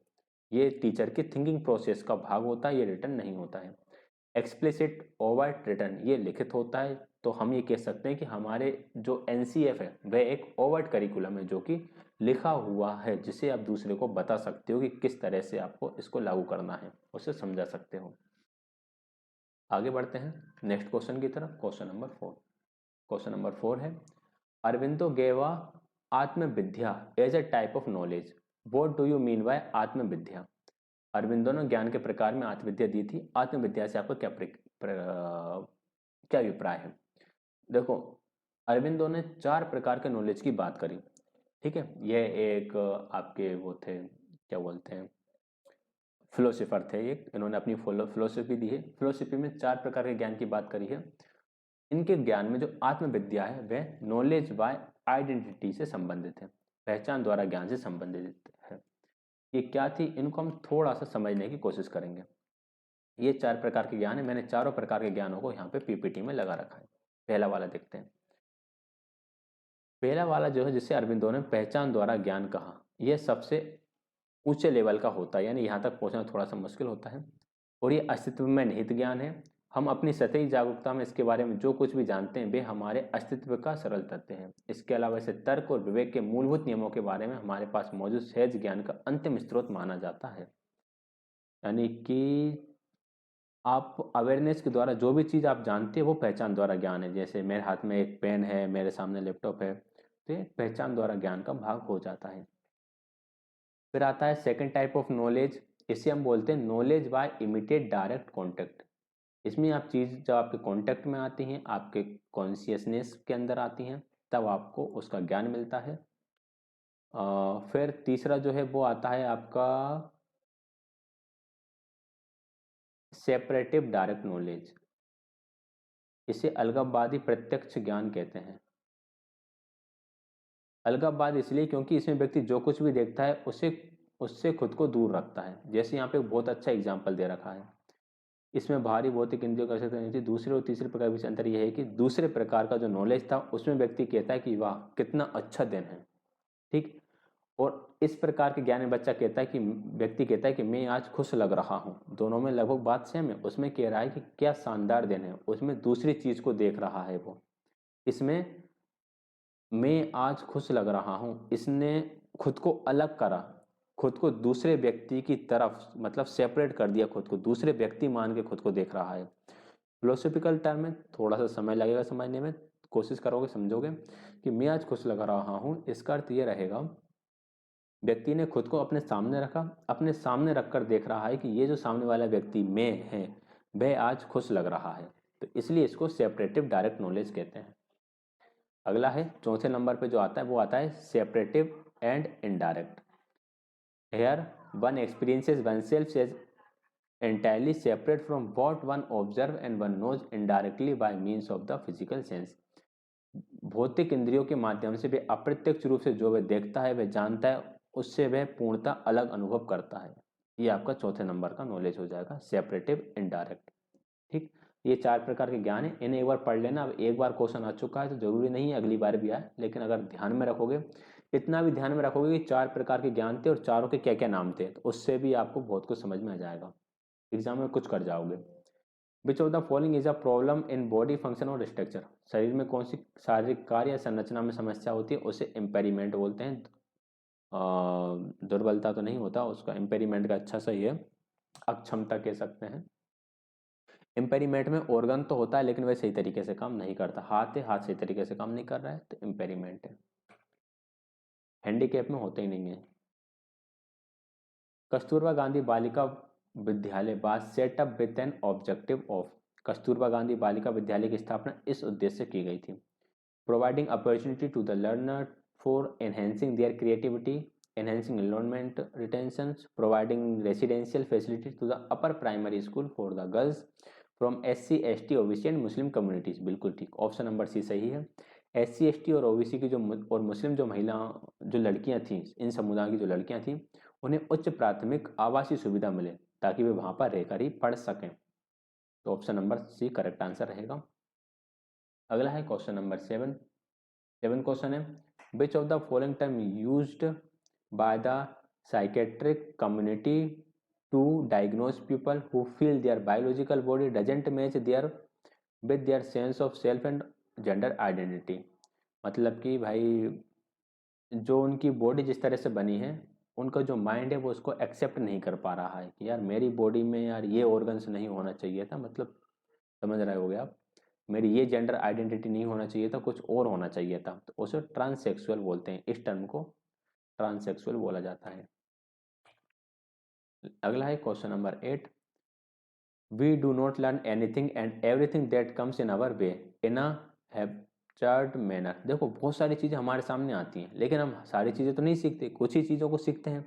ये टीचर की थिंकिंग प्रोसेस का भाग होता है, ये रिटर्न नहीं होता है। एक्सप्लिसिट, ओवर्ट, रिटर्न ये लिखित होता है। तो हम ये कह सकते हैं कि हमारे जो एनसीएफ है वह एक ओवर्ट करिकुलम है जो कि लिखा हुआ है, जिसे आप दूसरे को बता सकते हो कि किस तरह से आपको इसको लागू करना है, उसे समझा सकते हो। आगे बढ़ते हैं नेक्स्ट क्वेश्चन की तरफ। Question number 4। क्वेश्चन नंबर 4 है, अरविंदो गेवा आत्मविद्या as a type of knowledge, what do you mean by आत्मविद्या? अरविंदो ने ज्ञान के प्रकार में आत्मविद्या दी थी। आत्मविद्या से आपका क्या अभिप्राय है? देखो, अरविंदो ने 4 प्रकार के नॉलेज की बात करी। ठीक है, यह एक आपके वो थे, क्या बोलते हैं, फिलोसोफर थे एक, इन्होंने अपनी फिलोसफी दी है। फिलोसफी में 4 प्रकार के ज्ञान की बात करी है। इनके ज्ञान में जो आत्मविद्या है वह नॉलेज बाय आइडेंटिटी से संबंधित है, पहचान द्वारा ज्ञान से संबंधित है। ये क्या थी, इनको हम थोड़ा सा समझने की कोशिश करेंगे। ये 4 प्रकार के ज्ञान है, मैंने चारों प्रकार के ज्ञानों को यहाँ पे पीपीटी में लगा रखा है। पहला वाला देखते हैं। पहला वाला जो है जिसे अरविंदो ने पहचान द्वारा ज्ञान कहा, यह सबसे ऊंचे लेवल का होता है, यानी यहाँ तक पहुँचना थोड़ा सा मुश्किल होता है। और ये अस्तित्व में निहित ज्ञान है। हम अपनी सतही जागरूकता में इसके बारे में जो कुछ भी जानते हैं वे हमारे अस्तित्व का सरल तथ्य है। इसके अलावा इसे तर्क और विवेक के मूलभूत नियमों के बारे में हमारे पास मौजूद सहज ज्ञान का अंतिम स्रोत माना जाता है। यानी कि आप अवेयरनेस के द्वारा जो भी चीज़ आप जानते हैं वो पहचान द्वारा ज्ञान है। जैसे मेरे हाथ में एक पेन है, मेरे सामने लैपटॉप है, तो ये पहचान द्वारा ज्ञान का भाग हो जाता है। फिर आता है सेकंड टाइप ऑफ नॉलेज, इसे हम बोलते हैं knowledge by immediate direct contact. इसमें आप चीज़ जब आपके कॉन्टेक्ट में आती हैं, आपके कॉन्शियसनेस के अंदर आती हैं, तब आपको उसका ज्ञान मिलता है। फिर तीसरा जो है वो आता है आपका सेपरेटिव डायरेक्ट नॉलेज। इसे अलगाववादी प्रत्यक्ष ज्ञान कहते हैं। अलगाववाद इसलिए क्योंकि इसमें व्यक्ति जो कुछ भी देखता है उसे उससे खुद को दूर रखता है। जैसे यहाँ पे बहुत अच्छा एग्जाम्पल दे रखा है, इसमें भारी भौतिक इंद्रियों का असर नहीं थी। दूसरे और तीसरे प्रकार के बीच अंतर यह है कि दूसरे प्रकार का जो नॉलेज था उसमें व्यक्ति कहता है कि वाह कितना अच्छा दिन है, ठीक। और इस प्रकार के ज्ञान में बच्चा कहता है कि व्यक्ति कहता है कि मैं आज खुश लग रहा हूँ। दोनों में लगभग बात सेम है। उसमें कह रहा है कि क्या शानदार दिन है, उसमें दूसरी चीज को देख रहा है वो। इसमें मैं आज खुश लग रहा हूँ, इसने खुद को अलग करा, खुद को दूसरे व्यक्ति की तरफ मतलब सेपरेट कर दिया, खुद को दूसरे व्यक्ति मान के खुद को देख रहा है। फिलोसॉफिकल टर्म में थोड़ा सा समय लगेगा समझने में, कोशिश करोगे समझोगे कि मैं आज खुश लग रहा हूँ, इसका अर्थ ये रहेगा व्यक्ति ने खुद को अपने सामने रखा, अपने सामने रखकर देख रहा है कि ये जो सामने वाला व्यक्ति मैं है वह आज खुश लग रहा है, तो इसलिए इसको सेपरेटिव डायरेक्ट नॉलेज कहते हैं। अगला है चौथे नंबर पे जो आता है वो आता है separative and indirect. Here one experiences oneself as entirely separate from what one observe and one knows indirectly by means of the physical sense। भौतिक इंद्रियों के माध्यम से वह अप्रत्यक्ष रूप से जो वह देखता है वह जानता है, उससे वह पूर्णतः अलग अनुभव करता है। ये आपका चौथे नंबर का नॉलेज हो जाएगा, सेपरेटिव इनडायरेक्ट, ठीक। ये चार प्रकार के ज्ञान है, इन्हें एक बार पढ़ लेना। अब एक बार क्वेश्चन आ चुका है तो जरूरी नहीं है अगली बार भी आए, लेकिन अगर ध्यान में रखोगे, इतना भी ध्यान में रखोगे कि चार प्रकार के ज्ञान थे और चारों के क्या क्या नाम थे, तो उससे भी आपको बहुत कुछ समझ में आ जाएगा, एग्जाम में कुछ कर जाओगे। विच of the following is a problem in body function और स्ट्रक्चर। शरीर में कौन सी शारीरिक कार्य या संरचना में समस्या होती है, उसे इम्पेरिमेंट बोलते हैं। दुर्बलता तो नहीं होता उसका, इम्पेरिमेंट का अच्छा सही है, अक्षमता कह सकते हैं। इम्पेरिमेंट में ऑर्गन तो होता है लेकिन वह सही तरीके से काम नहीं करता, हाथ है, हाथ सही तरीके से काम नहीं कर रहा है तो इम्पेरिमेंट है। हैंडीकैप में होते ही नहीं है। Kasturba Gandhi Balika Vidyalaya was set up with an objective of. Kasturba Gandhi Balika Vidyalaya की स्थापना इस उद्देश्य से की गई थी। Providing opportunity to the learner for enhancing their creativity, enhancing enrollment retentions, providing residential facilities to the upper primary school for the girls from SC, ST, OBC and Muslim communities. बिल्कुल ठीक, ऑप्शन नंबर सी सही है। SC, ST और OBC की जो और मुस्लिम जो महिला जो लड़कियां थीं, इन समुदाय की जो लड़कियां थीं, उन्हें उच्च प्राथमिक आवासीय सुविधा मिले ताकि वे वहां पर रहकर ही पढ़ सकें। तो option number C correct answer रहेगा। अगला है क्वेश्चन नंबर 7। क्वेश्चन है which of the following term used by the psychiatric community to diagnose people who feel their biological body doesn't match with their sense of self and gender identity। मतलब कि भाई जो उनकी बॉडी जिस तरह से बनी है, उनका जो माइंड है वो उसको एक्सेप्ट नहीं कर पा रहा है कि यार मेरी बॉडी में यार ये ऑर्गन्स नहीं होना चाहिए था, मतलब समझ रहे होगे आप, मेरी ये जेंडर आइडेंटिटी नहीं होना चाहिए था, कुछ और होना चाहिए था, तो उसे ट्रांससेक्सुअल बोलते हैं। इस टर्म को ट्रांससेक्सुअल बोला जाता है। अगला है question number 8। We do not learn anything and everything that comes in our way in a haphazard manner. देखो बहुत सारी चीज़ें हमारे सामने आती हैं लेकिन हम सारी चीज़ें तो नहीं सीखते, कुछ ही चीज़ों को सीखते हैं।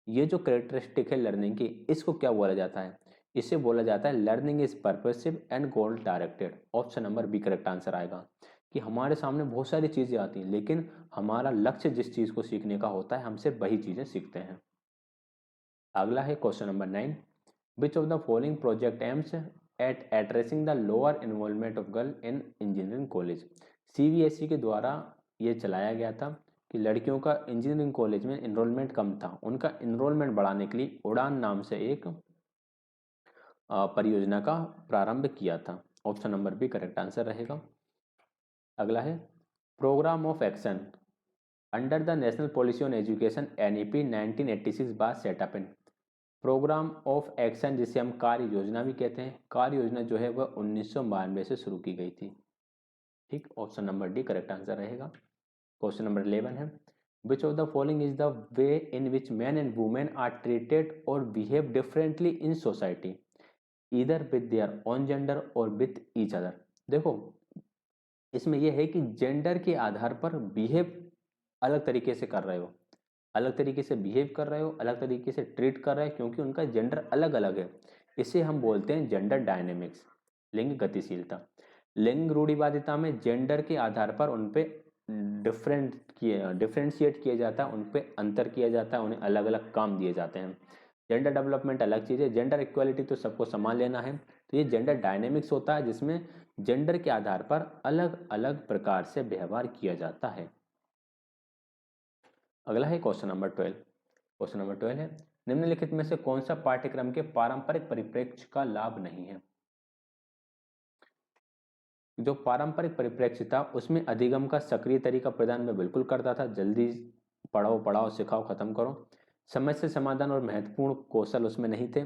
ये जो कैरेक्टरिस्टिक है लर्निंग की, इसको क्या बोला जाता है? इसे बोला जाता है learning is purposive and goal directed. Option number B correct answer आएगा कि हमारे सामने बहुत सारी चीज़ें आती हैं लेकिन हमारा लक्ष्य जिस चीज़ को सीखने का होता है हम सिर्फ वही चीज़ें सीखते हैं। अगला है question number 9। Which of the following project aims at addressing the lower involvement of girl in engineering college. CBSE के द्वारा ये चलाया गया था कि लड़कियों का इंजीनियरिंग कॉलेज में इनरोलमेंट कम था, उनका इनरोलमेंट बढ़ाने के लिए उड़ान नाम से एक परियोजना का प्रारंभ किया था। Option number B correct answer रहेगा। अगला है programme of action under the national policy on education NEP 1986 बाद setup in. Programme of action जिसे हम कार्य योजना भी कहते हैं, कार्य योजना जो है वह 1992 से शुरू की गई थी। ठीक, option number D correct answer रहेगा। क्वेश्चन नंबर 11 है which of the following is the way in which man and women are treated or behave differently in society either with their own gender or with each other. देखो इसमें यह है कि जेंडर के आधार पर बिहेव अलग तरीके से कर रहे हो, अलग तरीके से बिहेव कर रहे हो, अलग तरीके से ट्रीट कर रहे हो क्योंकि उनका जेंडर अलग अलग है। इसे हम बोलते हैं जेंडर डायनेमिक्स, लिंग गतिशीलता। लिंग रूढ़िवादिता में जेंडर के आधार पर उन पे डिफ्रेंशिएट किया जाता है, उन पे अंतर किया जाता है, उन्हें अलग अलग काम दिए जाते हैं। जेंडर डेवलपमेंट अलग चीज़ है। जेंडर इक्वालिटी तो सबको समान लेना है, तो ये जेंडर डायनेमिक्स होता है जिसमें जेंडर के आधार पर अलग अलग प्रकार से व्यवहार किया जाता है। अगला है क्वेश्चन नंबर 12। क्वेश्चन नंबर 12 है, निम्नलिखित में से कौन सा पाठ्यक्रम के पारंपरिक परिप्रेक्ष्य का लाभ नहीं है? जो पारंपरिक परिप्रेक्ष्य था उसमें अधिगम का सक्रिय तरीका प्रदान में बिल्कुल करता था, जल्दी पढ़ाओ पढ़ाओ सिखाओ खत्म करो। समस्या समाधान और महत्वपूर्ण कौशल उसमें नहीं थे।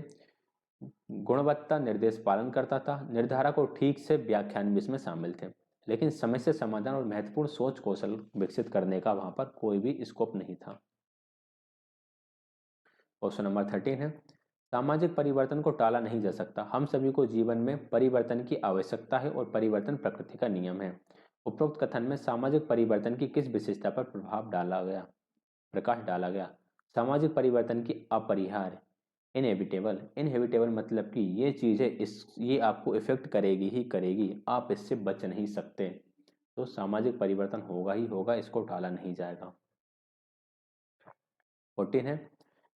गुणवत्ता निर्देश पालन करता था, निर्धारक और ठीक से व्याख्यान भी इसमें शामिल थे, लेकिन समस्या समाधान और महत्वपूर्ण सोच कौशल विकसित करने का वहां पर कोई भी स्कोप नहीं था। क्वेश्चन नंबर 13 है, सामाजिक परिवर्तन को टाला नहीं जा सकता, हम सभी को जीवन में परिवर्तन की आवश्यकता है और परिवर्तन प्रकृति का नियम है। उपरोक्त कथन में सामाजिक परिवर्तन की किस विशेषता पर प्रकाश डाला गया? सामाजिक परिवर्तन की अपरिहार्य, इनएविटेबल मतलब कि ये चीजें ये आपको इफेक्ट करेगी ही करेगी, आप इससे बच नहीं सकते। तो सामाजिक परिवर्तन होगा ही होगा, इसको टाला नहीं जाएगा। 14 है,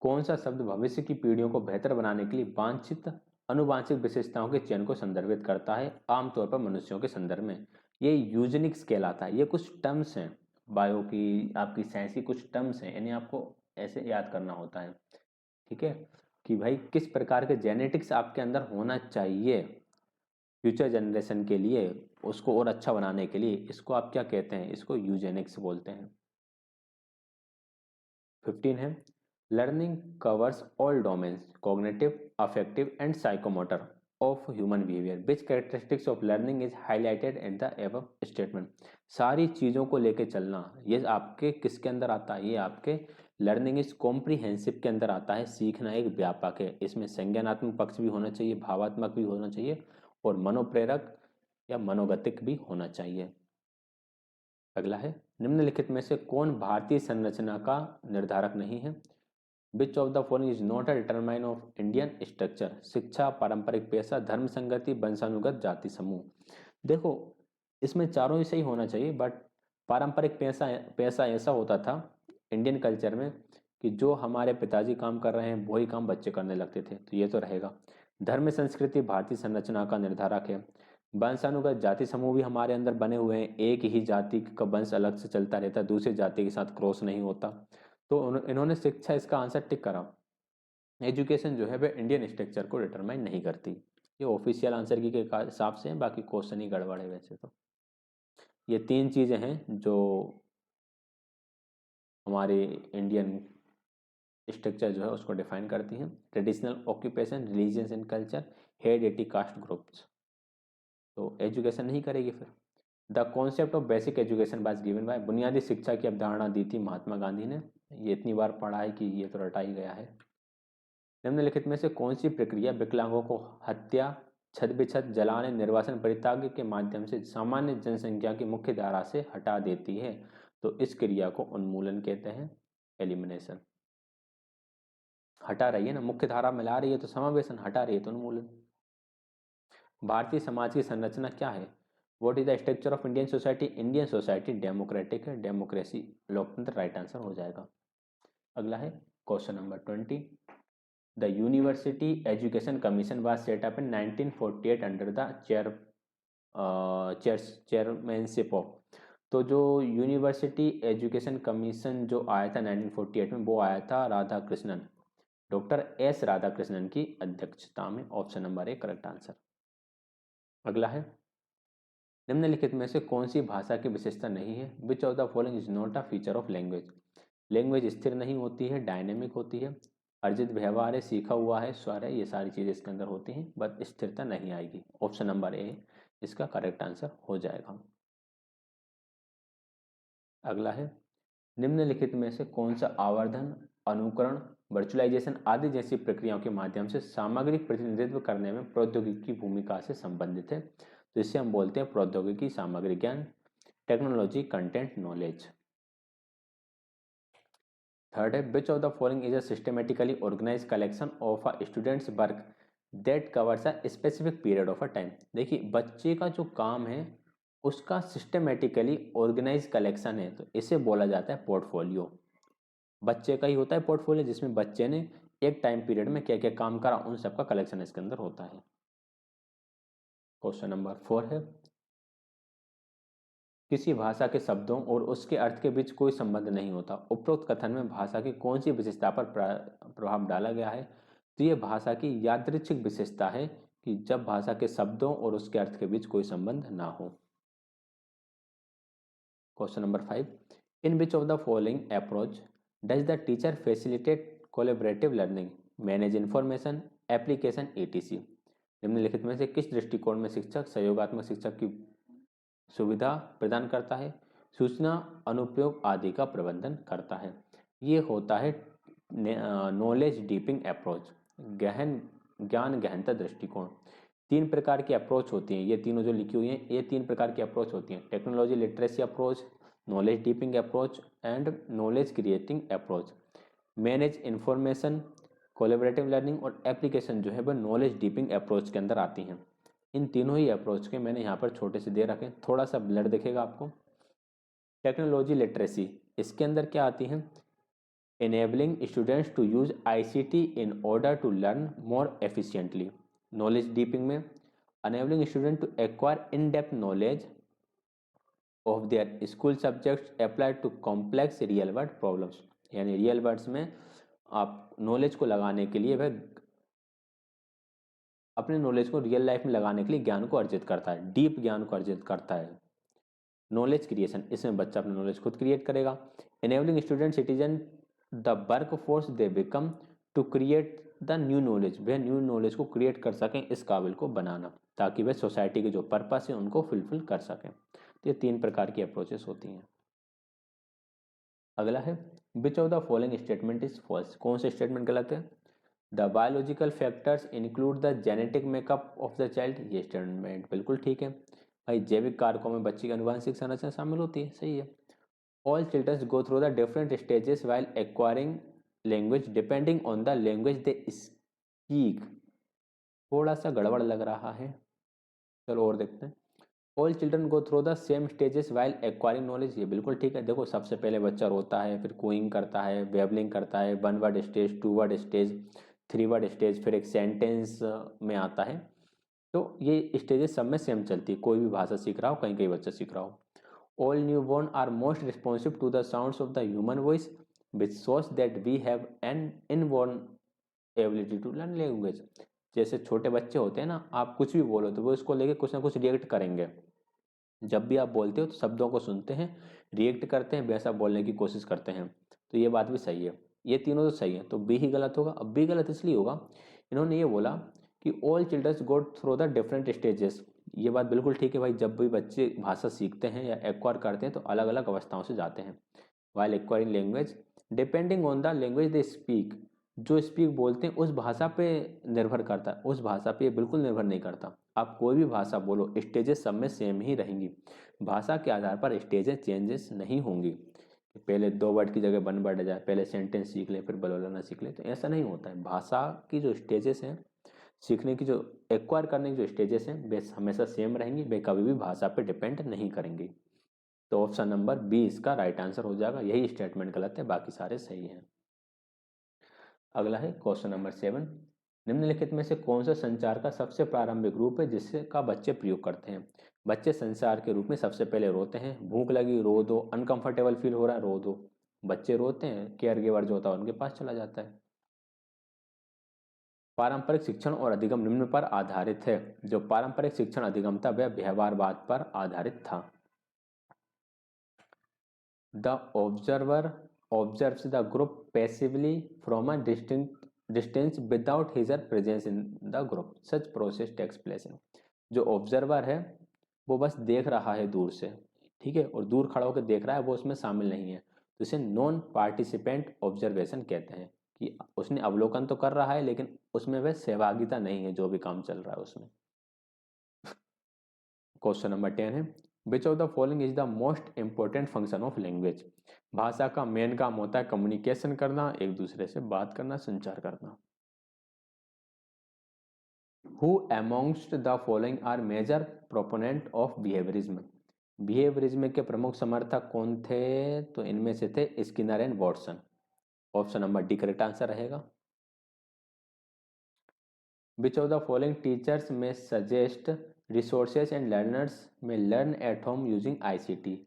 कौन सा शब्द भविष्य की पीढ़ियों को बेहतर बनाने के लिए वांछित अनुवांछित विशेषताओं के चयन को संदर्भित करता है, आमतौर पर मनुष्यों के संदर्भ में? ये यूजेनिक्स कहलाता है। ये कुछ टर्म्स हैं, बायो की आपकी साइंस की कुछ टर्म्स हैं, इन्हें आपको ऐसे याद करना होता है, ठीक है, कि भाई किस प्रकार के जेनेटिक्स आपके अंदर होना चाहिए फ्यूचर जनरेशन के लिए, उसको और अच्छा बनाने के लिए। इसको आप क्या कहते हैं? इसको यूजेनिक्स बोलते हैं। 15 है, learning covers all domains cognitive affective and psychomotor of human behaviour, which characteristics of learning is highlighted in the above statement. सारी चीज़ों को लेके चलना, ये आपके किसके अंदर आता है? ये आपके लर्निंग इज कॉम्प्रीहेंसिव के अंदर आता है। सीखना एक व्यापक है, इसमें संज्ञानात्मक पक्ष भी होना चाहिए, भावात्मक भी होना चाहिए और मनोप्रेरक या मनोगतिक भी होना चाहिए। अगला है, निम्नलिखित में से कौन भारतीय संरचना का निर्धारक नहीं है? Which of the following is not a determine of Indian structure? शिक्षा, पारंपरिक पेशा, धर्म संगति, वंशानुगत, जाति समूह। देखो इसमें चारों ही सही होना चाहिए, बट पारंपरिक पेशा पेशा ऐसा होता था इंडियन कल्चर में कि जो हमारे पिताजी काम कर रहे हैं वही काम बच्चे करने लगते थे, तो ये तो रहेगा। धर्म संस्कृति भारतीय संरचना का निर्धारक है। वंशानुगत, जाति समूह भी हमारे अंदर बने हुए हैं, एक ही जाति का वंश अलग से चलता रहता है, दूसरी जाति के साथ क्रॉस नहीं होता। तो इन्होंने शिक्षा, इसका आंसर टिक करा। एजुकेशन जो है वह इंडियन स्ट्रक्चर को डिटरमाइन नहीं करती। ये ऑफिशियल आंसर की के हिसाब से है, बाकी क्वेश्चन ही गड़बड़ है वैसे तो। ये तीन चीज़ें हैं जो हमारे इंडियन स्ट्रक्चर जो है उसको डिफाइन करती हैं। Traditional occupation, religions and culture, heredity, caste groups. तो एजुकेशन नहीं करेगी फिर। The concept of basic education was given by, बुनियादी शिक्षा की अवधारणा दी थी महात्मा गांधी ने। ये इतनी बार पढ़ा है कि ये तो रटा ही गया है। निम्नलिखित में से कौन सी प्रक्रिया विकलांगों को हत्या, छत बिछत, जलाने, निर्वासन परित्याग के माध्यम से सामान्य जनसंख्या की मुख्य धारा से हटा देती है? तो इस क्रिया को उन्मूलन कहते हैं, एलिमिनेशन। हटा रही है ना, मुख्य धारा मिला रही है तो समावेशन, हटा रही है तो उन्मूलन। भारतीय समाज की संरचना क्या है? What is the structure of Indian society? Indian society democratic है, डेमोक्रेसी लोकतंत्र राइट आंसर हो जाएगा। अगला है question number 20। The university education commission was set up in 1948 under the chairmanship of. तो जो यूनिवर्सिटी एजुकेशन कमीशन जो आया था 1948 में, वो आया था राधा कृष्णन, डॉक्टर एस राधाकृष्णन की अध्यक्षता में। Option number 1 correct answer. अगला है, निम्नलिखित में से कौन सी भाषा की विशेषता नहीं है? Which of the following is not a feature of language? Language स्थिर नहीं होती है, डायनेमिक होती है। अर्जित व्यवहार है, सीखा हुआ है, स्वर है, ये सारी चीजें इसके अंदर होती हैं, बट स्थिरता नहीं आएगी। ऑप्शन नंबर ए इसका करेक्ट आंसर हो जाएगा। अगला है, निम्नलिखित में से कौन सा आवर्धन, अनुकरण, वर्चुअलाइजेशन आदि जैसी प्रक्रियाओं के माध्यम से सामग्री प्रतिनिधित्व करने में प्रौद्योगिकी की भूमिका से संबंधित है? तो इसे हम बोलते हैं प्रौद्योगिकी सामग्री ज्ञान, टेक्नोलॉजी कंटेंट नॉलेज। थर्ड है, which of the following is a systematically organise collection of a students work that covers a specific period of a time. देखिए बच्चे का जो काम है उसका सिस्टमेटिकली ऑर्गेनाइज कलेक्शन है, तो इसे बोला जाता है पोर्टफोलियो। बच्चे का ही होता है पोर्टफोलियो, जिसमें बच्चे ने एक टाइम पीरियड में क्या क्या काम करा उन सबका कलेक्शन इसके अंदर होता है। क्वेश्चन नंबर 4 है, किसी भाषा के शब्दों और उसके अर्थ के बीच कोई संबंध नहीं होता, उपरोक्त कथन में भाषा की कौन सी विशेषता पर प्रभाव डाला गया है? तो ये भाषा की यादृच्छिक विशेषता है कि जब भाषा के शब्दों और उसके अर्थ के बीच कोई संबंध ना हो। Question number 5, in which of the following approach does the teacher facilitate collaborative learning, manage information, application etc। निम्नलिखित में से किस दृष्टिकोण में शिक्षक सहयोगात्मक शिक्षा की सुविधा प्रदान करता है, सूचना अनुप्रयोग आदि का प्रबंधन करता है? ये होता है नॉलेज डीपिंग अप्रोच, गहन ज्ञान गहनता दृष्टिकोण। तीन प्रकार की अप्रोच होती हैं, ये तीनों जो लिखी हुई हैं ये तीन प्रकार की अप्रोच होती हैं, technology literacy approach, knowledge डीपिंग approach and knowledge creating approach. Manage information, collaborative learning और एप्लीकेशन जो है वह नॉलेज डीपिंग अप्रोच के अंदर आती हैं। इन तीनों ही अप्रोच के मैंने यहाँ पर छोटे से दे रखे, थोड़ा सा ब्लर दिखेगा आपको। टेक्नोलॉजी लिटरेसी, इसके अंदर क्या आती है? enabling students to use ICT in order to learn more efficiently। knowledge deepening में enabling students to acquire in-depth knowledge of their school subjects applied to complex real world problems। यानी रियल वर्ड्स में आप नॉलेज को लगाने के लिए वह अपने नॉलेज को रियल लाइफ में लगाने के लिए ज्ञान को अर्जित करता है, डीप ज्ञान को अर्जित करता है। नॉलेज क्रिएशन, इसमें बच्चा अपना नॉलेज खुद क्रिएट करेगा। Enabling student citizen the work force they become to create the new knowledge, वह न्यू नॉलेज को क्रिएट कर सकें, इस काबिल को बनाना, ताकि वह सोसाइटी के जो पर्पस है उनको फुलफिल कर सकें। तो ये तीन प्रकार की अप्रोचेस होती हैं। अगला है, which of the following statement is false, कौन सा स्टेटमेंट गलत है? The biological factors include the genetic makeup of the child, ये स्टेटमेंट बिल्कुल ठीक है। भाई जैविक कारकों में बच्चे की अनुवांशिक संरचना शामिल होती है, सही है। All childrens go through the different stages while acquiring language depending on the language they speak, थोड़ा सा गड़बड़ लग रहा है, चलो और देखते हैं। All children go through the same stages while acquiring knowledge, ये बिल्कुल ठीक है। देखो सबसे पहले बच्चा रोता है, फिर कूइंग करता है, बेबलिंग करता है, 1 word stage, 2 word stage, 3 word stage, फिर एक सेंटेंस में आता है। तो ये स्टेजेस सब में सेम चलती है, कोई भी भाषा सीख रहा हो, कहीं कहीं बच्चा सीख रहा हो। All new born are most responsive to the sounds of the human voice which shows that we have an inborn ability to learn language. जैसे छोटे बच्चे होते हैं ना, आप कुछ भी बोलो तो वो इसको लेके कुछ ना कुछ रिएक्ट करेंगे। जब भी आप बोलते हो तो शब्दों को सुनते हैं, रिएक्ट करते हैं, वैसा बोलने की कोशिश करते हैं। तो ये बात भी सही है, ये तीनों तो सही है, तो बी ही गलत होगा। अब बी गलत इसलिए होगा, इन्होंने ये बोला कि all childrens go through the different stages, ये बात बिल्कुल ठीक है भाई, जब भी बच्चे भाषा सीखते हैं या एक्वायर करते हैं तो अलग अलग अवस्थाओं से जाते हैं। While acquiring language depending on the language they speak, जो स्पीक बोलते हैं उस भाषा पे निर्भर करता है, उस भाषा पे ये बिल्कुल निर्भर नहीं करता। आप कोई भी भाषा बोलो, स्टेजेस सब में सेम ही रहेंगी, भाषा के आधार पर स्टेजेस चेंजेस नहीं होंगी। पहले 2 वर्ड की जगह 1 वर्ड आ जाए, पहले सेंटेंस सीख ले फिर बोलना सीख ले, तो ऐसा नहीं होता है। भाषा की जो स्टेजेस हैं, सीखने की जो एक्वायर करने की जो स्टेजेस हैं, वे हमेशा सेम रहेंगी, वे कभी भी भाषा पे डिपेंड नहीं करेंगी। तो ऑप्शन नंबर बी इसका राइट आंसर हो जाएगा, यही स्टेटमेंट गलत है, बाकी सारे सही हैं। अगला है क्वेश्चन नंबर 7, निम्नलिखित में से कौन सा संचार का सबसे प्रारंभिक रूप है जिससे का बच्चे प्रयोग करते हैं? बच्चे संचार के रूप में सबसे पहले रोते हैं, भूख लगी रो दो, अनकंफर्टेबल फील हो रहा है रो दो, बच्चे रोते हैं, केयर गिवर जो होता है उनके पास चला जाता है। पारंपरिक शिक्षण और अधिगम निम्न पर आधारित है, जो पारंपरिक शिक्षण अधिगम था वह व्यवहारवाद पर आधारित था। The observer observes the group passively from a distance without his or presence in the group, such process takes place। जो ऑब्जर्वर है वो बस देख रहा है दूर से, ठीक है, और दूर खड़ा होकर देख रहा है, वो उसमें शामिल नहीं है, तो इसे नॉन पार्टिसिपेंट ऑब्जर्वेशन कहते हैं, कि उसने अवलोकन तो कर रहा है लेकिन उसमें वह सहभागिता नहीं है, जो भी काम चल रहा है उसमें। क्वेश्चन नंबर 10 है, which of the following is the most important function of language? भाषा का मेन काम होता है कम्युनिकेशन करना, एक दूसरे से बात करना, संचार करना। Who amongst the following are major proponent of behaviourism. Behaviourism के प्रमुख समर्थक कौन थे? तो इनमें से थे Skinner and Watson. Option number D correct answer रहेगा। Which of the following teachers may suggest resources and learners may learn at home using ICT,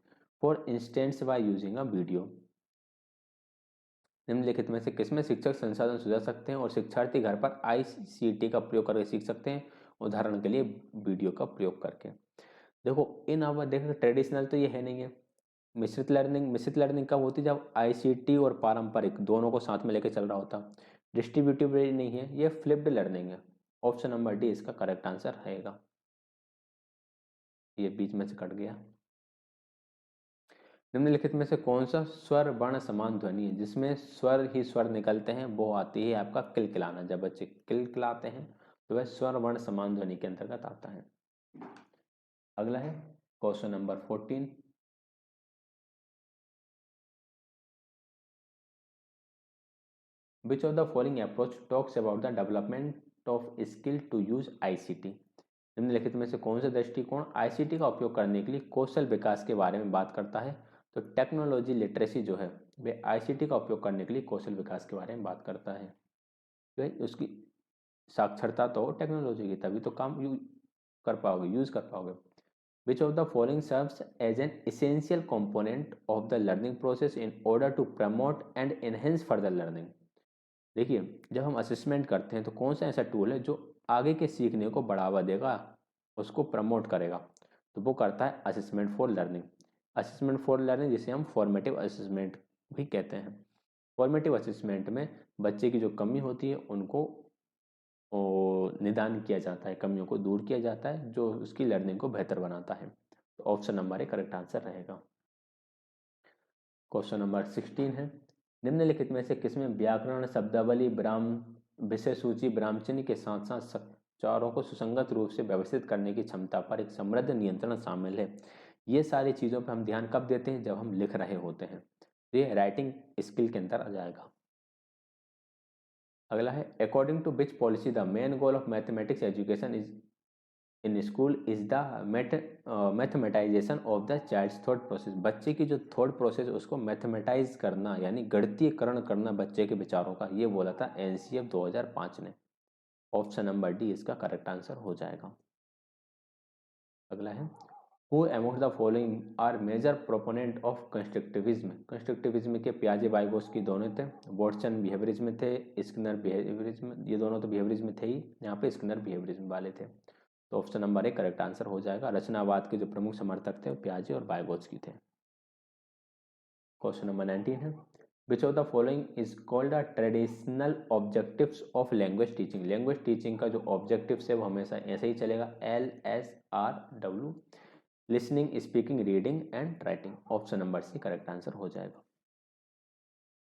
for instance by using a video. निम्नलिखित में से किसमें शिक्षक संसाधन सुझा सकते हैं और शिक्षार्थी घर पर आईसीटी का प्रयोग करके सीख सकते हैं? उदाहरण के लिए वीडियो का प्रयोग करके। देखो इन अब देखो ट्रेडिशनल तो ये है नहीं है। मिश्रित लर्निंग कब होती है? जब आईसीटी और पारंपरिक दोनों को साथ में लेकर चल रहा होता। डिस्ट्रीब्यूटिव नहीं है, ये फ्लिप्ड लर्निंग है। ऑप्शन नंबर डी इसका करेक्ट आंसर रहेगा। ये बीच में से कट गया। निम्नलिखित में से कौन सा स्वर वर्ण समान ध्वनि है जिसमें स्वर ही स्वर निकलते हैं? वो आती है आपका किलकिलाना। जब बच्चे किलकिलाते हैं तो वह स्वर वर्ण समान ध्वनि के अंतर्गत आता है। अगला है question number 14। Which of the following approach talks about the development of skill to use ICT. निम्नलिखित में से कौन सा दृष्टिकोण आईसीटी का उपयोग करने के लिए कौशल विकास के बारे में बात करता है? तो टेक्नोलॉजी लिटरेसी जो है वे आईसीटी का उपयोग करने के लिए कौशल विकास के बारे में बात करता है। तो उसकी साक्षरता तो टेक्नोलॉजी की, तभी तो काम कर पाओगे, यूज कर पाओगे। Which of the following serves as an essential component of the learning process in order to promote and enhance further learning. देखिए जब हम असेसमेंट करते हैं तो कौन सा ऐसा टूल है जो आगे के सीखने को बढ़ावा देगा, उसको प्रमोट करेगा? तो वो करता है assessment for learning. Assessment for learning जिसे हम फॉर्मेटिव असेसमेंट भी कहते हैं। फॉर्मेटिव असेसमेंट में बच्चे की जो कमी होती है उनको निदान किया जाता है, कमियों को दूर किया जाता है, जो उसकी लर्निंग को बेहतर बनाता है। तो option number A correct answer रहेगा। क्वेश्चन नंबर 16 है। निम्नलिखित में से किसमें व्याकरण, शब्दावली, विषय सूची, ब्राह्मचिन्ह के साथ साथ समाचारों को सुसंगत रूप से व्यवस्थित करने की क्षमता पर एक समृद्ध नियंत्रण शामिल है? ये सारी चीज़ों पर हम ध्यान कब देते हैं? जब हम लिख रहे होते हैं। तो ये राइटिंग स्किल के अंदर आ जाएगा। अगला है according to which policy the main goal of mathematics education is in school is the mathematisation of the child's thought process. बच्चे की जो थॉट प्रोसेस उसको मैथमेटाइज करना यानी गणितीयकरण करना बच्चे के विचारों का, ये बोला था एनसीएफ 2005 ने। ऑप्शन नंबर डी इसका करेक्ट आंसर हो जाएगा। अगला है who among the following are major proponent of constructivism. Constructivism के पियाजे वाइगोत्स्की दोनों थे। वॉटसन बिहेवियरिज्म थे, स्किनर बिहेवियरिज्म, ये दोनों तो बिहेवियरिज्म थे ही, यहाँ पे स्किनर बिहेवियरिज्म वाले थे। तो option number A correct answer हो जाएगा। रचनावाद के जो प्रमुख समर्थक थे वो पियाजे और वाइगोत्स्की थे। क्वेश्चन नंबर 19 है which of the following is called the traditional objectives of language teaching. Language teaching का जो ऑब्जेक्टिव्स है वो हमेशा ऐसे ही चलेगा, LSRW, listening, speaking, reading and writing. Option number C correct answer हो जाएगा।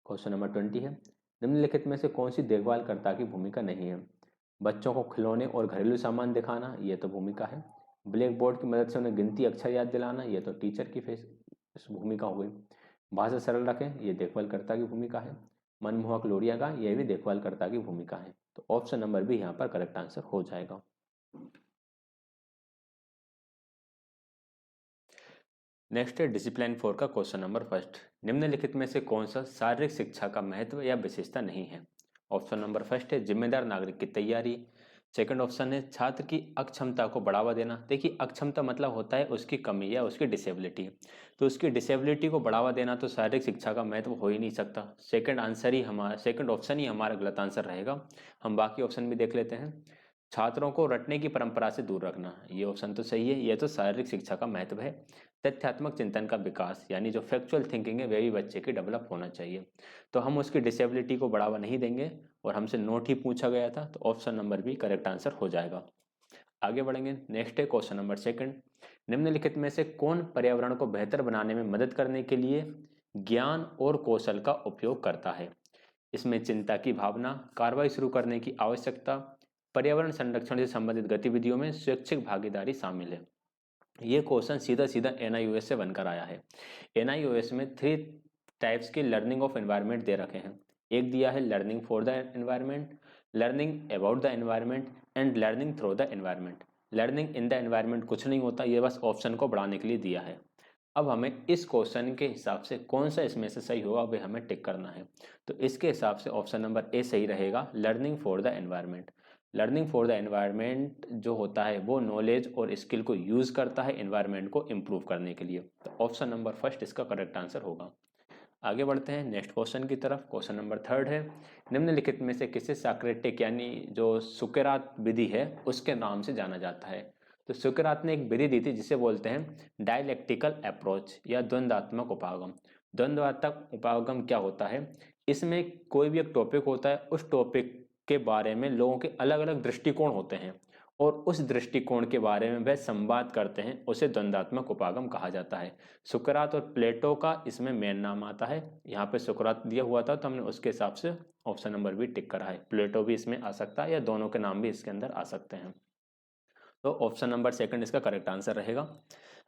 क्वेश्चन नंबर 20 है निम्नलिखित में से कौन सी देखभालकर्ता की भूमिका नहीं है? बच्चों को खिलौने और घरेलू सामान दिखाना, ये तो भूमिका है। ब्लैक बोर्ड की मदद से उन्हें गिनती अक्षर याद दिलाना, ये तो टीचर की भूमिका हो गई। भाषा सरल रखें, ये देखभालकर्ता की भूमिका है। मनमोहक लोरिया गाएं, यह भी देखभालकर्ता की भूमिका है। तो ऑप्शन नंबर बी यहाँ पर करेक्ट आंसर हो जाएगा। नेक्स्ट है डिसिप्लिन 4 का क्वेश्चन नंबर फर्स्ट। निम्नलिखित में से कौन सा शारीरिक शिक्षा का महत्व या विशेषता नहीं है? ऑप्शन नंबर फर्स्ट है जिम्मेदार नागरिक की तैयारी। सेकंड ऑप्शन है छात्र की अक्षमता को बढ़ावा देना। देखिए अक्षमता मतलब होता है उसकी कमी या उसकी डिसेबिलिटी, तो उसकी डिसेबिलिटी को बढ़ावा देना तो शारीरिक शिक्षा का महत्व हो ही नहीं सकता। सेकंड ऑप्शन ही हमारा गलत आंसर रहेगा। हम बाकी ऑप्शन भी देख लेते हैं। छात्रों को रटने की परंपरा से दूर रखना, ये ऑप्शन तो सही है, यह तो शारीरिक शिक्षा का महत्व है। तथ्यात्मक चिंतन का विकास यानी जो फैक्चुअल थिंकिंग है वह भी बच्चे की डेवलप होना चाहिए, तो हम उसकी डिसेबिलिटी को बढ़ावा नहीं देंगे और हमसे नोट ही पूछा गया था, तो option number B correct answer हो जाएगा। आगे बढ़ेंगे। नेक्स्ट है क्वेश्चन नंबर सेकंड। निम्नलिखित में से कौन पर्यावरण को बेहतर बनाने में मदद करने के लिए ज्ञान और कौशल का उपयोग करता है? इसमें चिंता की भावना, कार्रवाई शुरू करने की आवश्यकता, पर्यावरण संरक्षण से संबंधित गतिविधियों में स्वैच्छिक भागीदारी शामिल है। ये क्वेश्चन सीधा सीधा NIOS से बनकर आया है। NIOS में 3 टाइप्स के लर्निंग ऑफ एनवायरनमेंट दे रखे हैं। एक दिया है learning for the environment, learning about the environment and learning through the environment. Learning in the environment कुछ नहीं होता, ये बस ऑप्शन को बढ़ाने के लिए दिया है। अब हमें इस क्वेश्चन के हिसाब से कौन सा इसमें से सही होगा वह हमें टिक करना है। तो इसके हिसाब से ऑप्शन नंबर ए सही रहेगा, learning for the environment. Learning for the environment जो होता है वो नॉलेज और स्किल को यूज़ करता है एनवायरनमेंट को इम्प्रूव करने के लिए। तो ऑप्शन नंबर फर्स्ट इसका करेक्ट आंसर होगा। आगे बढ़ते हैं नेक्स्ट क्वेश्चन की तरफ। क्वेश्चन नंबर थर्ड है, निम्नलिखित में से किसे साक्रेटिक यानी जो सुकरात विधि है उसके नाम से जाना जाता है। तो सुकरात ने एक विधि दी थी जिसे बोलते हैं डायलेक्टिकल अप्रोच या द्वंद्वात्मक उपागम। द्वंद्वात्मक उपागम क्या होता है, इसमें कोई भी एक टॉपिक होता है, उस टॉपिक के बारे में लोगों के अलग अलग दृष्टिकोण होते हैं और उस दृष्टिकोण के बारे में वह संवाद करते हैं, उसे द्वंद्वात्मक उपागम कहा जाता है। सुकरात और प्लेटो का इसमें मेन नाम आता है। यहाँ पे सुकरात दिया हुआ था तो हमने उसके हिसाब से ऑप्शन नंबर भी टिक करा है। प्लेटो भी इसमें आ सकता है या दोनों के नाम भी इसके अंदर आ सकते हैं। तो ऑप्शन नंबर सेकंड इसका करेक्ट आंसर रहेगा।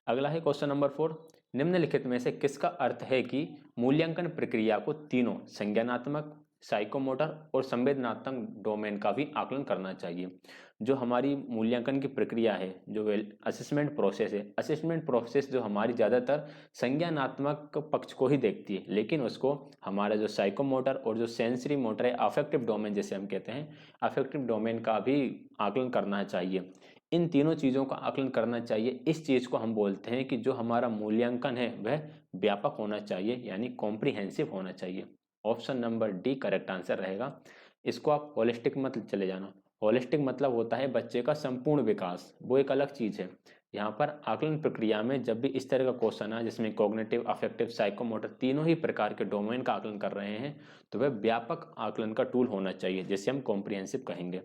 अगला है क्वेश्चन नंबर 4, निम्नलिखित में से किसका अर्थ है कि मूल्यांकन प्रक्रिया को तीनों संज्ञानात्मक, साइकोमोटर और संवेदनात्मक डोमेन का भी आकलन करना चाहिए। जो हमारी मूल्यांकन की प्रक्रिया है, जो असेसमेंट प्रोसेस है, असेसमेंट प्रोसेस जो हमारी ज़्यादातर संज्ञानात्मक पक्ष को ही देखती है, लेकिन उसको हमारा जो साइकोमोटर और जो सेंसरी मोटर है, अफेक्टिव डोमेन जिसे हम कहते हैं, अफेक्टिव डोमेन का भी आकलन करना चाहिए। इन तीनों चीज़ों का आकलन करना चाहिए। इस चीज़ को हम बोलते हैं कि जो हमारा मूल्यांकन है वह व्यापक होना चाहिए, यानी कॉम्प्रिहेंसिव होना चाहिए। Option number D correct answer रहेगा। इसको आप होलिस्टिक मत चले जाना। होलिस्टिक मतलब होता है बच्चे का संपूर्ण विकास, वो एक अलग चीज़ है। यहाँ पर आकलन प्रक्रिया में जब भी इस तरह का क्वेश्चन है जिसमें कॉग्निटिव, अफेक्टिव, साइकोमोटर तीनों ही प्रकार के डोमेन का आकलन कर रहे हैं, तो वह व्यापक आकलन का टूल होना चाहिए जिसे हम कॉम्प्रिहेंसिव कहेंगे।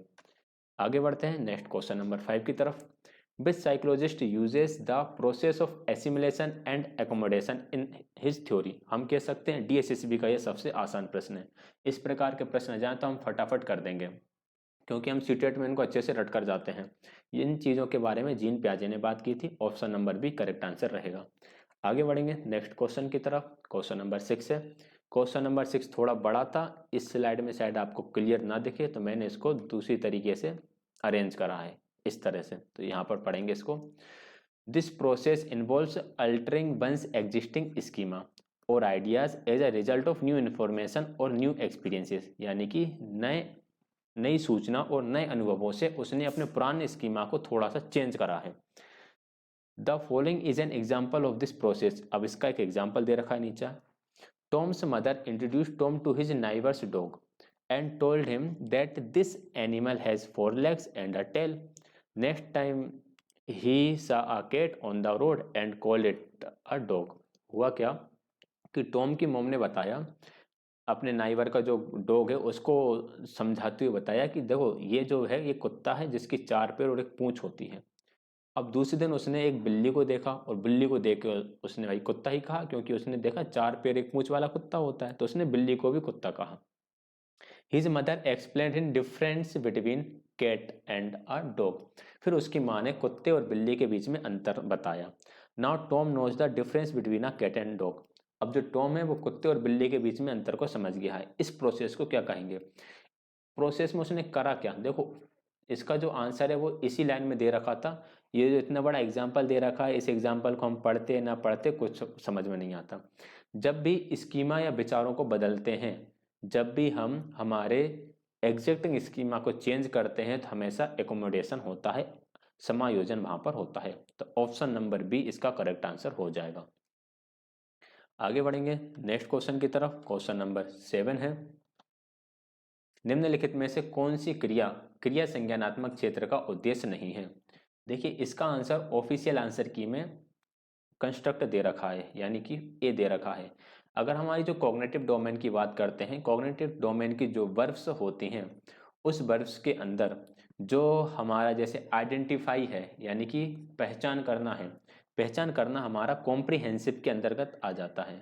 आगे बढ़ते हैं नेक्स्ट क्वेश्चन नंबर 5 की तरफ। Which psychologist uses the process of assimilation and accommodation in his theory. हम कह सकते हैं डीएसएसबी का यह सबसे आसान प्रश्न है। इस प्रकार के प्रश्न आ जाए तो हम फटाफट कर देंगे क्योंकि हम सीटेट में इनको अच्छे से रट कर जाते हैं। इन चीज़ों के बारे में जीन प्याजे ने बात की थी। Option number B correct answer रहेगा। आगे बढ़ेंगे नेक्स्ट क्वेश्चन की तरफ। क्वेश्चन नंबर 6 है। क्वेश्चन नंबर 6 थोड़ा बड़ा था, इस स्लाइड में शायद आपको क्लियर ना दिखे तो मैंने इसको दूसरी तरीके से अरेंज करा है इस तरह से। तो यहाँ पर पढ़ेंगे इसको। This process involves altering one's existing schema or ideas as a result of new information or new experiences, यानी कि नई सूचना और नए अनुभवों से उसने अपने पुराने स्कीमा को थोड़ा सा चेंज करा है। The following is an example of this process. अब इसका एक एग्जाम्पल दे रखा है नीचे। Tom's mother introduced Tom to his neighbour's dog and told him that this animal has 4 legs and a tail. Next time he saw a cat on the road and called it a dog. हुआ क्या कि टॉम की मॉम ने बताया, अपने नाइबर का जो डॉग है उसको समझाते हुए बताया कि देखो ये जो है ये कुत्ता है जिसकी 4 पैर और एक पूंछ होती है। अब दूसरे दिन उसने एक बिल्ली को देखा और बिल्ली को देख के उसने भाई कुत्ता ही कहा, क्योंकि उसने देखा 4 पैर एक पूंछ वाला कुत्ता होता है, तो उसने बिल्ली को भी कुत्ता कहा। His mother explained in difference between cat and a dog. फिर उसकी माँ ने कुत्ते और बिल्ली के बीच में अंतर बताया। Now Tom knows the difference between a cat and dog. अब जो टॉम है वो कुत्ते और बिल्ली के बीच में अंतर को समझ गया है। इस प्रोसेस को क्या कहेंगे? प्रोसेस में उसने करा क्या, देखो इसका जो आंसर है वो इसी लाइन में दे रखा था। ये जो इतना बड़ा एग्जाम्पल दे रखा है, इस एग्जाम्पल को हम पढ़ते ना पढ़ते कुछ समझ में नहीं आता। जब भी स्कीमा या विचारों को बदलते हैं, जब भी हम हमारे एग्जिस्टिंग स्कीमा को चेंज करते हैं तो हमेशा एकोमोडेशन होता है, समायोजन वहां पर होता है। तो ऑप्शन नंबर बी इसका करेक्ट आंसर हो जाएगा। आगे बढ़ेंगे नेक्स्ट क्वेश्चन की तरफ। क्वेश्चन नंबर 7 है। निम्नलिखित में से कौन सी क्रिया क्रिया संज्ञानात्मक क्षेत्र का उद्देश्य नहीं है? देखिए इसका आंसर ऑफिशियल आंसर की में कंस्ट्रक्ट दे रखा है, यानी कि ए दे रखा है। अगर हमारी जो कॉग्निटिव डोमेन की बात करते हैं, कॉग्निटिव डोमेन की जो वर्ब्स होती हैं उस वर्ब्स के अंदर जो हमारा जैसे आइडेंटिफाई है, यानी कि पहचान करना है, पहचान करना हमारा कॉम्प्रिहेंसिव के अंतर्गत आ जाता है।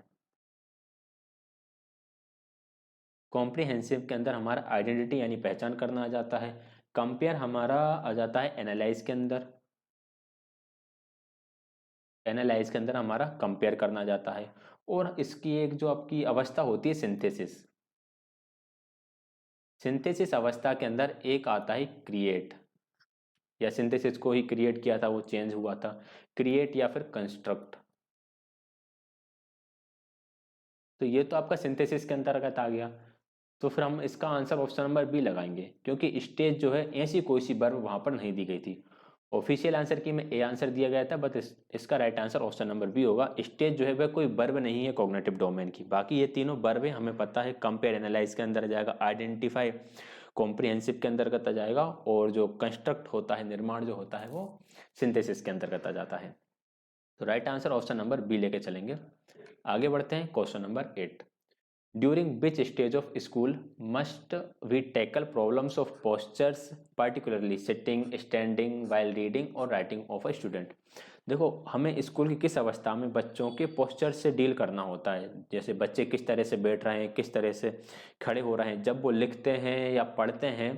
कॉम्प्रिहेंसिव के अंदर हमारा आइडेंटिटी यानी पहचान करना आ जाता है। कंपेयर हमारा आ जाता है एनालाइज के अंदर। एनालाइज के अंदर हमारा कंपेयर करना जाता है। और इसकी एक जो आपकी अवस्था होती है सिंथेसिस। सिंथेसिस अवस्था के अंदर एक आता है क्रिएट, या सिंथेसिस को ही क्रिएट किया था वो चेंज हुआ था, क्रिएट या फिर कंस्ट्रक्ट। तो ये तो आपका सिंथेसिस के अंतर्गत आ गया। तो फिर हम इसका आंसर ऑप्शन नंबर बी लगाएंगे, क्योंकि स्टेज जो है ऐसी कोई सी वर्ब वहां पर नहीं दी गई थी। ऑफिशियल आंसर की में ए आंसर दिया गया था, बट इसका right answer option number B होगा। स्टेज जो है वह कोई वर्ब नहीं है कॉग्निटिव डोमेन की। बाकी ये तीनों वर्ब है, हमें पता है। कंपेयर एनालाइज के अंदर जाएगा, आइडेंटिफाई कॉम्प्रिहेंसिव के अंतर्गत आ जाएगा, और जो कंस्ट्रक्ट होता है, निर्माण जो होता है, वो सिंथेसिस के अंतर्गत आ जाता है। तो right answer option number B लेके चलेंगे। आगे बढ़ते हैं question number 8। During which stage of school must we tackle problems of postures, particularly sitting, standing, while reading or writing of a student? देखो, हमें स्कूल की किस अवस्था में बच्चों के पोस्चर से डील करना होता है, जैसे बच्चे किस तरह से बैठ रहे हैं, किस तरह से खड़े हो रहे हैं, जब वो लिखते हैं या पढ़ते हैं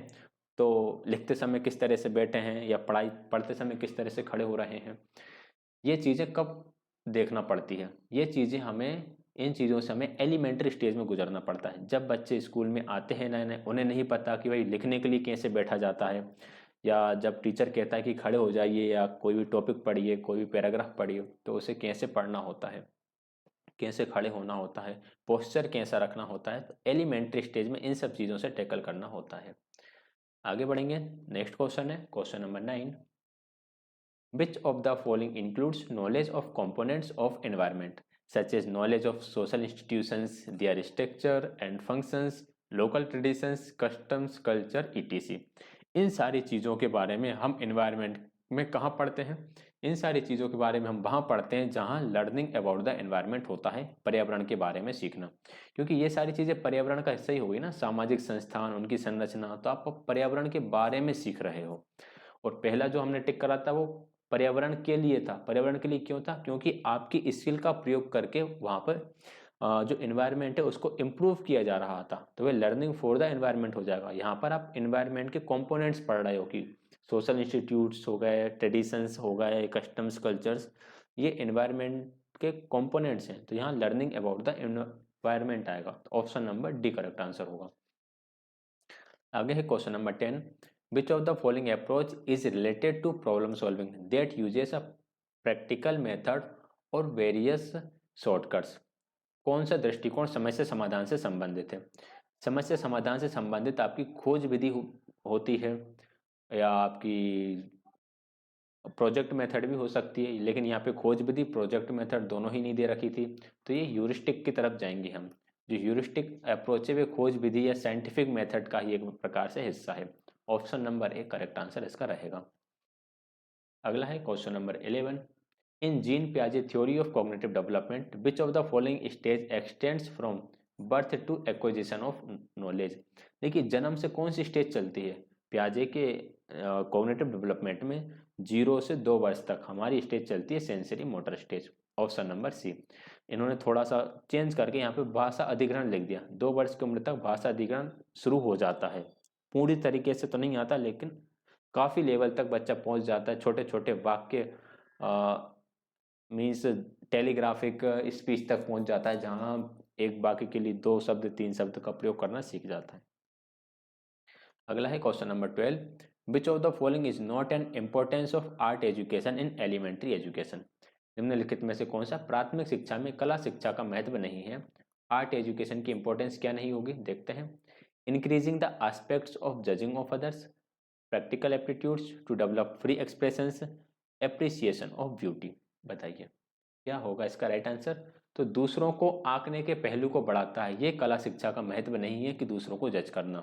तो लिखते समय किस तरह से बैठे हैं, या पढ़ते समय किस तरह से खड़े हो रहे हैं। ये चीज़ें कब देखना पड़ती है? ये चीज़ें हमें, इन चीज़ों से हमें एलिमेंट्री स्टेज में गुजरना पड़ता है। जब बच्चे स्कूल में आते हैं नए नए, उन्हें नहीं पता कि भाई लिखने के लिए कैसे बैठा जाता है, या जब टीचर कहता है कि खड़े हो जाइए या कोई भी टॉपिक पढ़िए, कोई भी पैराग्राफ पढ़िए, तो उसे कैसे पढ़ना होता है, कैसे खड़े होना होता है, पोस्चर कैसा रखना होता है, तो एलिमेंट्री स्टेज में इन सब चीज़ों से टैकल करना होता है। आगे बढ़ेंगे। नेक्स्ट क्वेश्चन है question number 9। Which of the following includes knowledge of components of environment, such as knowledge of social institutions, their structure and functions, local traditions, customs, culture, etc. इन सारी चीज़ों के बारे में हम environment में कहाँ पढ़ते हैं? इन सारी चीज़ों के बारे में हम वहाँ पढ़ते हैं जहाँ लर्निंग अबाउट द एनवायरनमेंट होता है, पर्यावरण के बारे में सीखना। क्योंकि ये सारी चीज़ें पर्यावरण का हिस्सा ही होगी ना, सामाजिक संस्थान, उनकी संरचना, तो आप पर्यावरण के बारे में सीख रहे हो। और पहला जो हमने टिक करा था वो पर्यावरण के लिए था। पर्यावरण के लिए क्यों था? क्योंकि आपकी स्किल का प्रयोग करके वहाँ पर जो एनवायरनमेंट है उसको इम्प्रूव किया जा रहा था, तो वह लर्निंग फॉर द एनवायरनमेंट हो जाएगा। यहाँ पर आप एनवायरनमेंट के कंपोनेंट्स पढ़ रहे हो कि सोशल इंस्टीट्यूट्स हो गए, ट्रेडिशंस हो गए, कस्टम्स, कल्चर्स, ये एनवायरनमेंट के कंपोनेंट्स हैं। तो यहाँ लर्निंग अबाउट द एनवायरनमेंट आएगा। तो option number D correct answer होगा। आगे है question number 10। Which of the following approach is related to problem solving that uses a practical method or various shortcuts? कौन सा दृष्टिकोण समस्या समाधान से संबंधित है? समस्या समाधान से संबंधित आपकी खोज विधि होती है, या आपकी प्रोजेक्ट मेथड भी हो सकती है, लेकिन यहाँ पे खोज विधि, प्रोजेक्ट मेथड दोनों ही नहीं दे रखी थी। तो ये ह्यूरिस्टिक की तरफ जाएंगे हम। जो ह्यूरिस्टिक अप्रोच है वे खोज विधि या साइंटिफिक मेथड का ही एक प्रकार से हिस्सा है। Option number A correct answer इसका रहेगा। अगला है क्वेश्चन नंबर 11। इन जीन पियाजे theory of cognitive development which of the following stage extends from birth to acquisition of knowledge? देखिए, जन्म से कौन सी स्टेज चलती है पियाजे के कॉग्निटिव डेवलपमेंट में? 0 से 2 वर्ष तक हमारी स्टेज चलती है sensory motor stage. Option number C. इन्होंने थोड़ा सा चेंज करके यहाँ पे भाषा अधिग्रहण लिख दिया। 2 वर्ष की उम्र तक भाषा अधिग्रहण शुरू हो जाता है। पूरी तरीके से तो नहीं आता, लेकिन काफ़ी लेवल तक बच्चा पहुँच जाता है। छोटे छोटे वाक्य मीन्स टेलीग्राफिक स्पीच तक पहुँच जाता है, जहाँ एक वाक्य के लिए 2 शब्द 3 शब्द का प्रयोग करना सीख जाता है। अगला है question number 12। Which of the following is not an importance of art education in elementary education? निम्नलिखित में से कौन सा प्राथमिक शिक्षा में कला शिक्षा का महत्व नहीं है? आर्ट एजुकेशन की इंपॉर्टेंस क्या नहीं होगी, देखते हैं। Increasing the aspects of judging of others, practical aptitudes to develop free expressions, appreciation of beauty. बताइए क्या होगा इसका राइट आंसर? तो दूसरों को आंकने के पहलू को बढ़ाता है। ये कला शिक्षा का महत्व नहीं है कि दूसरों को जज करना।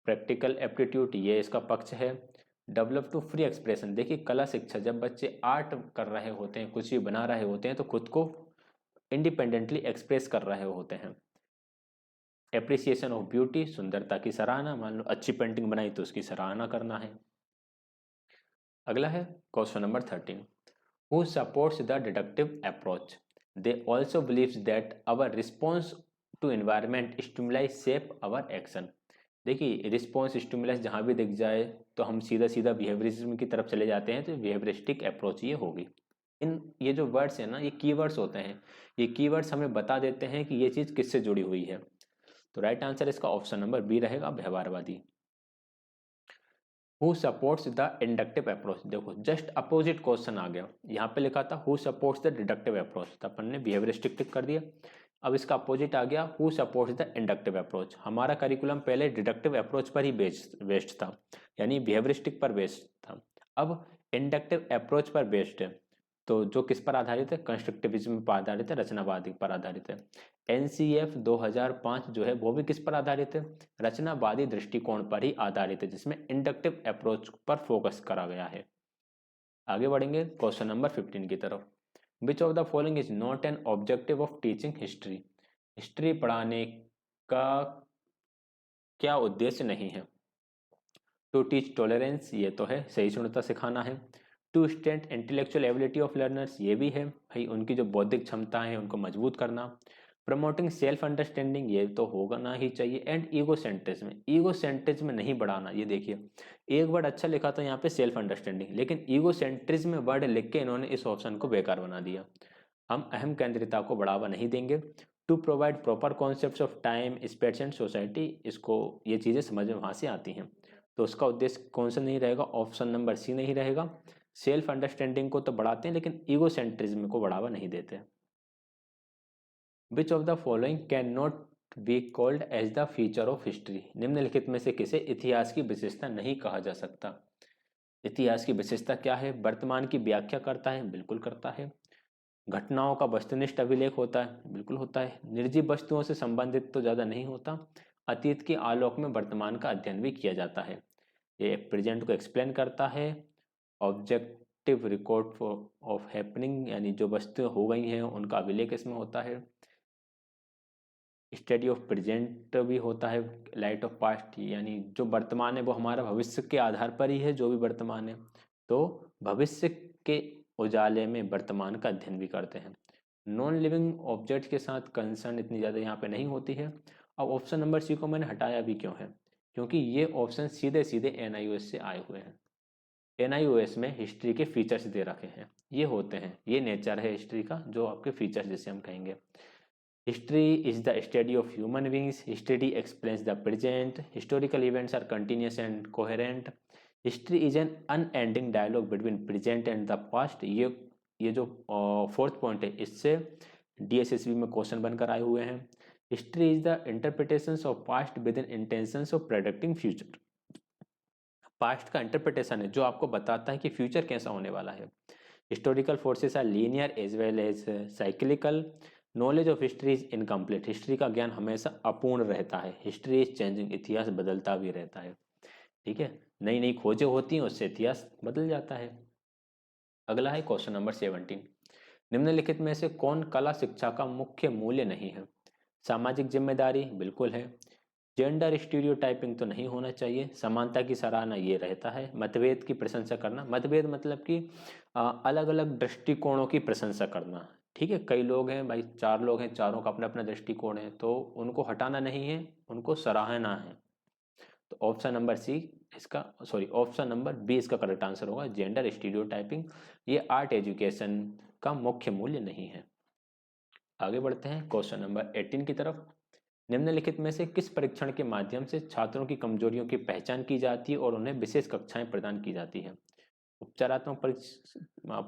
प्रैक्टिकल एप्टीट्यूड ये इसका पक्ष है। डेवलप टू फ्री एक्सप्रेशन, देखिए कला शिक्षा जब बच्चे आर्ट कर रहे होते हैं, कुछ भी बना रहे होते हैं, तो खुद को इंडिपेंडेंटली एक्सप्रेस कर रहे होते हैं। एप्रिसिएशन ऑफ ब्यूटी, सुंदरता की सराहना। मान लो अच्छी पेंटिंग बनाई तो उसकी सराहना करना है। अगला है question number 13। Who supports the deductive approach? They also believes that our response to environment stimuli shape our action. देखिए, रिस्पॉन्स स्टिमुलस जहाँ भी दिख जाए तो हम सीधा सीधा बिहेवियरिज्म की तरफ चले जाते हैं, तो बिहेवियरिस्टिक अप्रोच ये होगी। ये जो वर्ड्स हैं ना, ये कीवर्ड्स होते हैं। ये कीवर्ड्स हमें बता देते हैं कि ये चीज़ किससे जुड़ी हुई है। तो राइट आंसर इसका ऑप्शन नंबर बी रहेगा, व्यवहारवादी। Who supports the inductive approach, देखो जस्ट अपोजिट क्वेश्चन आ गया। यहाँ पे लिखा था who supports the deductive approach, तो अपन ने बिहेवियरिस्टिक टिक कर दिया। अब इसका अपोजिट आ गया who supports the inductive approach. हमारा करिकुलम पहले डिडक्टिव अप्रोच पर ही बेस्ड था, यानी बिहेवियरिस्टिक पर बेस्ड था। अब इंडक्टिव अप्रोच पर बेस्ड है, तो जो किस पर आधारित है, कंस्ट्रक्टिविज्म पर आधारित है, रचनावादी पर आधारित है। एनसीएफ 2005 जो है वो भी किस पर आधारित है, रचनावादी दृष्टिकोण पर ही आधारित है, जिसमें इंडक्टिव अप्रोच पर फोकस करा गया है। आगे बढ़ेंगे क्वेश्चन नंबर 15 की तरफ। विच of the following is not an objective of teaching history, history पढ़ाने का क्या उद्देश्य नहीं है। टू टीच टॉलरेंस, ये तो है, सहिष्णुता सिखाना है। To strength intellectual ability of learners, ये भी है भाई, उनकी जो बौद्धिक क्षमता है उनको मजबूत करना। प्रमोटिंग सेल्फ अंडरस्टैंडिंग, ये तो होगा ना ही चाहिए। एंड ईगोसेंट्रिज्म, ईगोसेंट्रिज्म नहीं बढ़ाना। ये देखिए एक वर्ड अच्छा लिखा था यहाँ पे सेल्फ अंडरस्टैंडिंग, लेकिन ईगोसेंट्रिज्म वर्ड लिख के इन्होंने इस ऑप्शन को बेकार बना दिया। हम अहम केंद्रिता को बढ़ावा नहीं देंगे। To provide proper concept of time space and society, इसको ये चीज़ें समझ में वहाँ से आती हैं, तो उसका उद्देश्य कौन सा नहीं रहेगा, ऑप्शन नंबर सी नहीं रहेगा। सेल्फ अंडरस्टैंडिंग को तो बढ़ाते हैं लेकिन ईगोसेंट्रिज्म को बढ़ावा नहीं देते। Which of the following can not be called as the feature of history, निम्नलिखित में से किसे इतिहास की विशेषता नहीं कहा जा सकता। इतिहास की विशेषता क्या है, वर्तमान की व्याख्या करता है, बिल्कुल करता है। घटनाओं का वस्तुनिष्ठ अभिलेख होता है, बिल्कुल होता है। निर्जीव वस्तुओं से संबंधित तो ज़्यादा नहीं होता। अतीत के आलोक में वर्तमान का अध्ययन भी किया जाता है। ये प्रेजेंट को एक्सप्लेन करता है। ऑब्जेक्टिव रिकॉर्ड ऑफ हैपनिंग, यानी जो वस्तुएं हो गई हैं उनका अभिलेख इसमें होता है। स्टडी ऑफ प्रेजेंट भी होता है। लाइट ऑफ पास्ट, यानी जो वर्तमान है वो हमारा भविष्य के आधार पर ही है, जो भी वर्तमान है, तो भविष्य के उजाले में वर्तमान का अध्ययन भी करते हैं। नॉन लिविंग ऑब्जेक्ट के साथ कंसर्न इतनी ज़्यादा यहाँ पे नहीं होती है। अब ऑप्शन नंबर सी को मैंने हटाया भी क्यों है, क्योंकि ये ऑप्शन सीधे सीधे एनआईओएस से आए हुए हैं। एनआईओएस में हिस्ट्री के फीचर्स दे रखे हैं, ये होते हैं, ये नेचर है हिस्ट्री का, जो आपके फीचर्स जिसे हम कहेंगे। History is the study of human beings. History explains the present. Historical events are continuous and coherent. History is an unending dialogue between present and the past. ये जो फोर्थ पॉइंट है, इससे DSSB में क्वेश्चन बनकर आए हुए हैं। History is the interpretation of past with in intentions of predicting future. Past का इंटरप्रिटेशन है जो आपको बताता है कि फ्यूचर कैसा होने वाला है। Historical forces are linear as well as cyclical. Knowledge of history is incomplete, history का ज्ञान हमेशा अपूर्ण रहता है। हिस्ट्री इज चेंजिंग, इतिहास बदलता भी रहता है। ठीक है, नई नई खोजें होती हैं, उससे इतिहास बदल जाता है। अगला है क्वेश्चन नंबर 17। निम्नलिखित में से कौन कला शिक्षा का मुख्य मूल्य नहीं है। सामाजिक जिम्मेदारी, बिल्कुल है। जेंडर स्टीरियोटाइपिंग तो नहीं होना चाहिए। समानता की सराहना, ये रहता है। मतभेद की प्रशंसा करना, मतभेद मतलब कि अलग अलग दृष्टिकोणों की प्रशंसा करना। ठीक है, कई लोग हैं भाई, 4 लोग हैं, चारों का अपना अपना दृष्टिकोण है, तो उनको हटाना नहीं है, उनको सराहना है। तो ऑप्शन नंबर सी इसका, सॉरी ऑप्शन नंबर बी इसका करेक्ट आंसर होगा, जेंडर स्टीरियोटाइपिंग। ये आर्ट एजुकेशन का मुख्य मूल्य नहीं है। आगे बढ़ते हैं क्वेश्चन नंबर 18 की तरफ। निम्नलिखित में से किस परीक्षण के माध्यम से छात्रों की कमजोरियों की पहचान की जाती है और उन्हें विशेष कक्षाएं प्रदान की जाती है। उपचारात्मक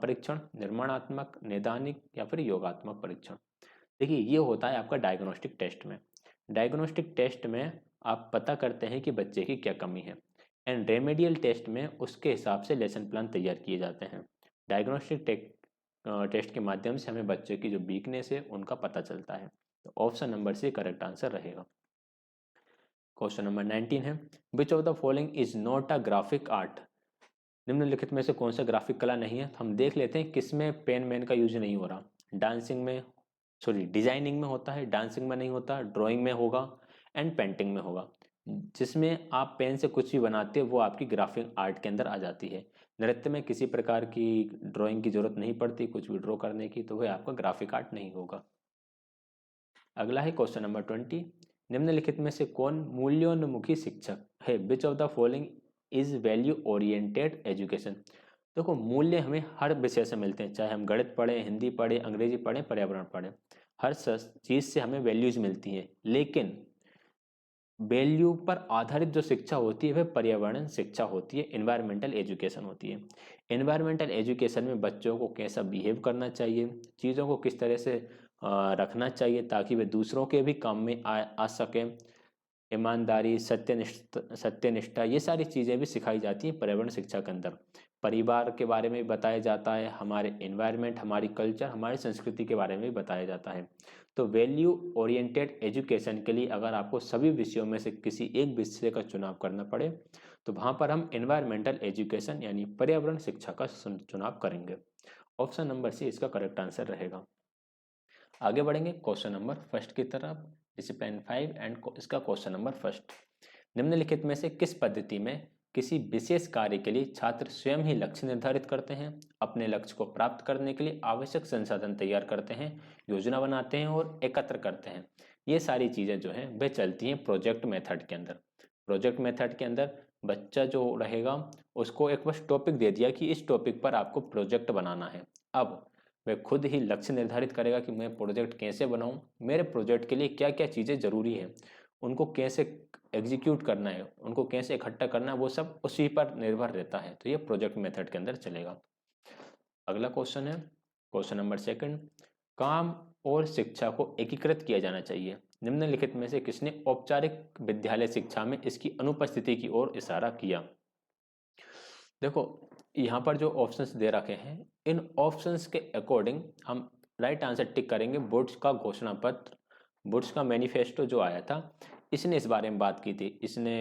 परीक्षण, निर्माणात्मक, नैदानिक या फिर योगात्मक परीक्षण। देखिए ये होता है आपका डायग्नोस्टिक टेस्ट में। डायग्नोस्टिक टेस्ट में आप पता करते हैं कि बच्चे की क्या कमी है, एंड रेमेडियल टेस्ट में उसके हिसाब से लेसन प्लान तैयार किए जाते हैं। डायग्नोस्टिक टेस्ट के माध्यम से हमें बच्चे की जो वीकनेस है उनका पता चलता है। तो option number C correct answer रहेगा। क्वेश्चन नंबर 19 है, which of the following is not a graphic art. निम्नलिखित में से कौन सा ग्राफिक कला नहीं है। हम देख लेते हैं किसमें पेन मैन का यूज नहीं हो रहा। डांसिंग में, सॉरी डिजाइनिंग में होता है, डांसिंग में नहीं होता, ड्राइंग में होगा एंड पेंटिंग में होगा। जिसमें आप पेन से कुछ भी बनाते हो वो आपकी ग्राफिक आर्ट के अंदर आ जाती है। नृत्य में किसी प्रकार की ड्राइंग की जरूरत नहीं पड़ती कुछ भी ड्रॉ करने की, तो वह आपका ग्राफिक आर्ट नहीं होगा। अगला है क्वेश्चन नंबर 20। निम्नलिखित में से कौन मूल्योन्मुखी शिक्षक है। Which of the following is value oriented education. देखो मूल्य हमें हर विषय से मिलते हैं, चाहे हम गणित पढ़ें, हिंदी पढ़ें, अंग्रेजी पढ़ें, पर्यावरण पढ़ें, हर चीज़ से हमें वैल्यूज मिलती हैं। लेकिन वैल्यू पर आधारित जो शिक्षा होती है वह पर्यावरण शिक्षा होती है, एनवायरमेंटल एजुकेशन होती है। एनवायरमेंटल एजुकेशन में बच्चों को कैसा बिहेव करना चाहिए, चीज़ों को किस तरह से रखना चाहिए ताकि वे दूसरों के भी काम में आ सकें, ईमानदारी, सत्यनिष्ठा, ये सारी चीज़ें भी सिखाई जाती हैं पर्यावरण शिक्षा के अंदर। परिवार के बारे में भी बताया जाता है, हमारे एनवायरनमेंट, हमारी कल्चर, हमारी संस्कृति के बारे में भी बताया जाता है। तो वैल्यू ओरिएंटेड एजुकेशन के लिए अगर आपको सभी विषयों में से किसी एक विषय का चुनाव करना पड़े तो वहाँ पर हम एनवायरमेंटल एजुकेशन यानी पर्यावरण शिक्षा का चुनाव करेंगे। ऑप्शन नंबर सी इसका करेक्ट आंसर रहेगा। आगे बढ़ेंगे क्वेश्चन नंबर फर्स्ट की तरफ, डिसिप्लिन 5 एंड इसका क्वेश्चन नंबर फर्स्ट। निम्नलिखित में से किस पद्धति में किसी विशेष कार्य के लिए छात्र स्वयं ही लक्ष्य निर्धारित करते हैं, अपने लक्ष्य को प्राप्त करने के लिए आवश्यक संसाधन तैयार करते हैं, योजना बनाते हैं और एकत्र करते हैं? ये सारी चीज़ें जो हैं वे चलती हैं प्रोजेक्ट मेथड के अंदर। प्रोजेक्ट मेथड के अंदर बच्चा जो रहेगा उसको एक बस टॉपिक दे दिया कि इस टॉपिक पर आपको प्रोजेक्ट बनाना है। अब वह खुद ही लक्ष्य निर्धारित करेगा कि मैं प्रोजेक्ट कैसे बनाऊं, मेरे प्रोजेक्ट के लिए क्या क्या चीज़ें ज़रूरी है, उनको कैसे एग्जीक्यूट करना है, उनको कैसे इकट्ठा करना है, वो सब उसी पर निर्भर रहता है। तो ये प्रोजेक्ट मेथड के अंदर चलेगा। अगला क्वेश्चन है क्वेश्चन नंबर सेकंड। काम और शिक्षा को एकीकृत किया जाना चाहिए, निम्नलिखित में से किसने औपचारिक विद्यालय शिक्षा में इसकी अनुपस्थिति की ओर इशारा किया? देखो यहाँ पर जो ऑप्शंस दे रखे हैं इन ऑप्शंस के अकॉर्डिंग हम राइट आंसर टिक करेंगे। बुड्स का घोषणा पत्र, बुड्स का मैनिफेस्टो जो आया था, इसने इस बारे में बात की थी, इसने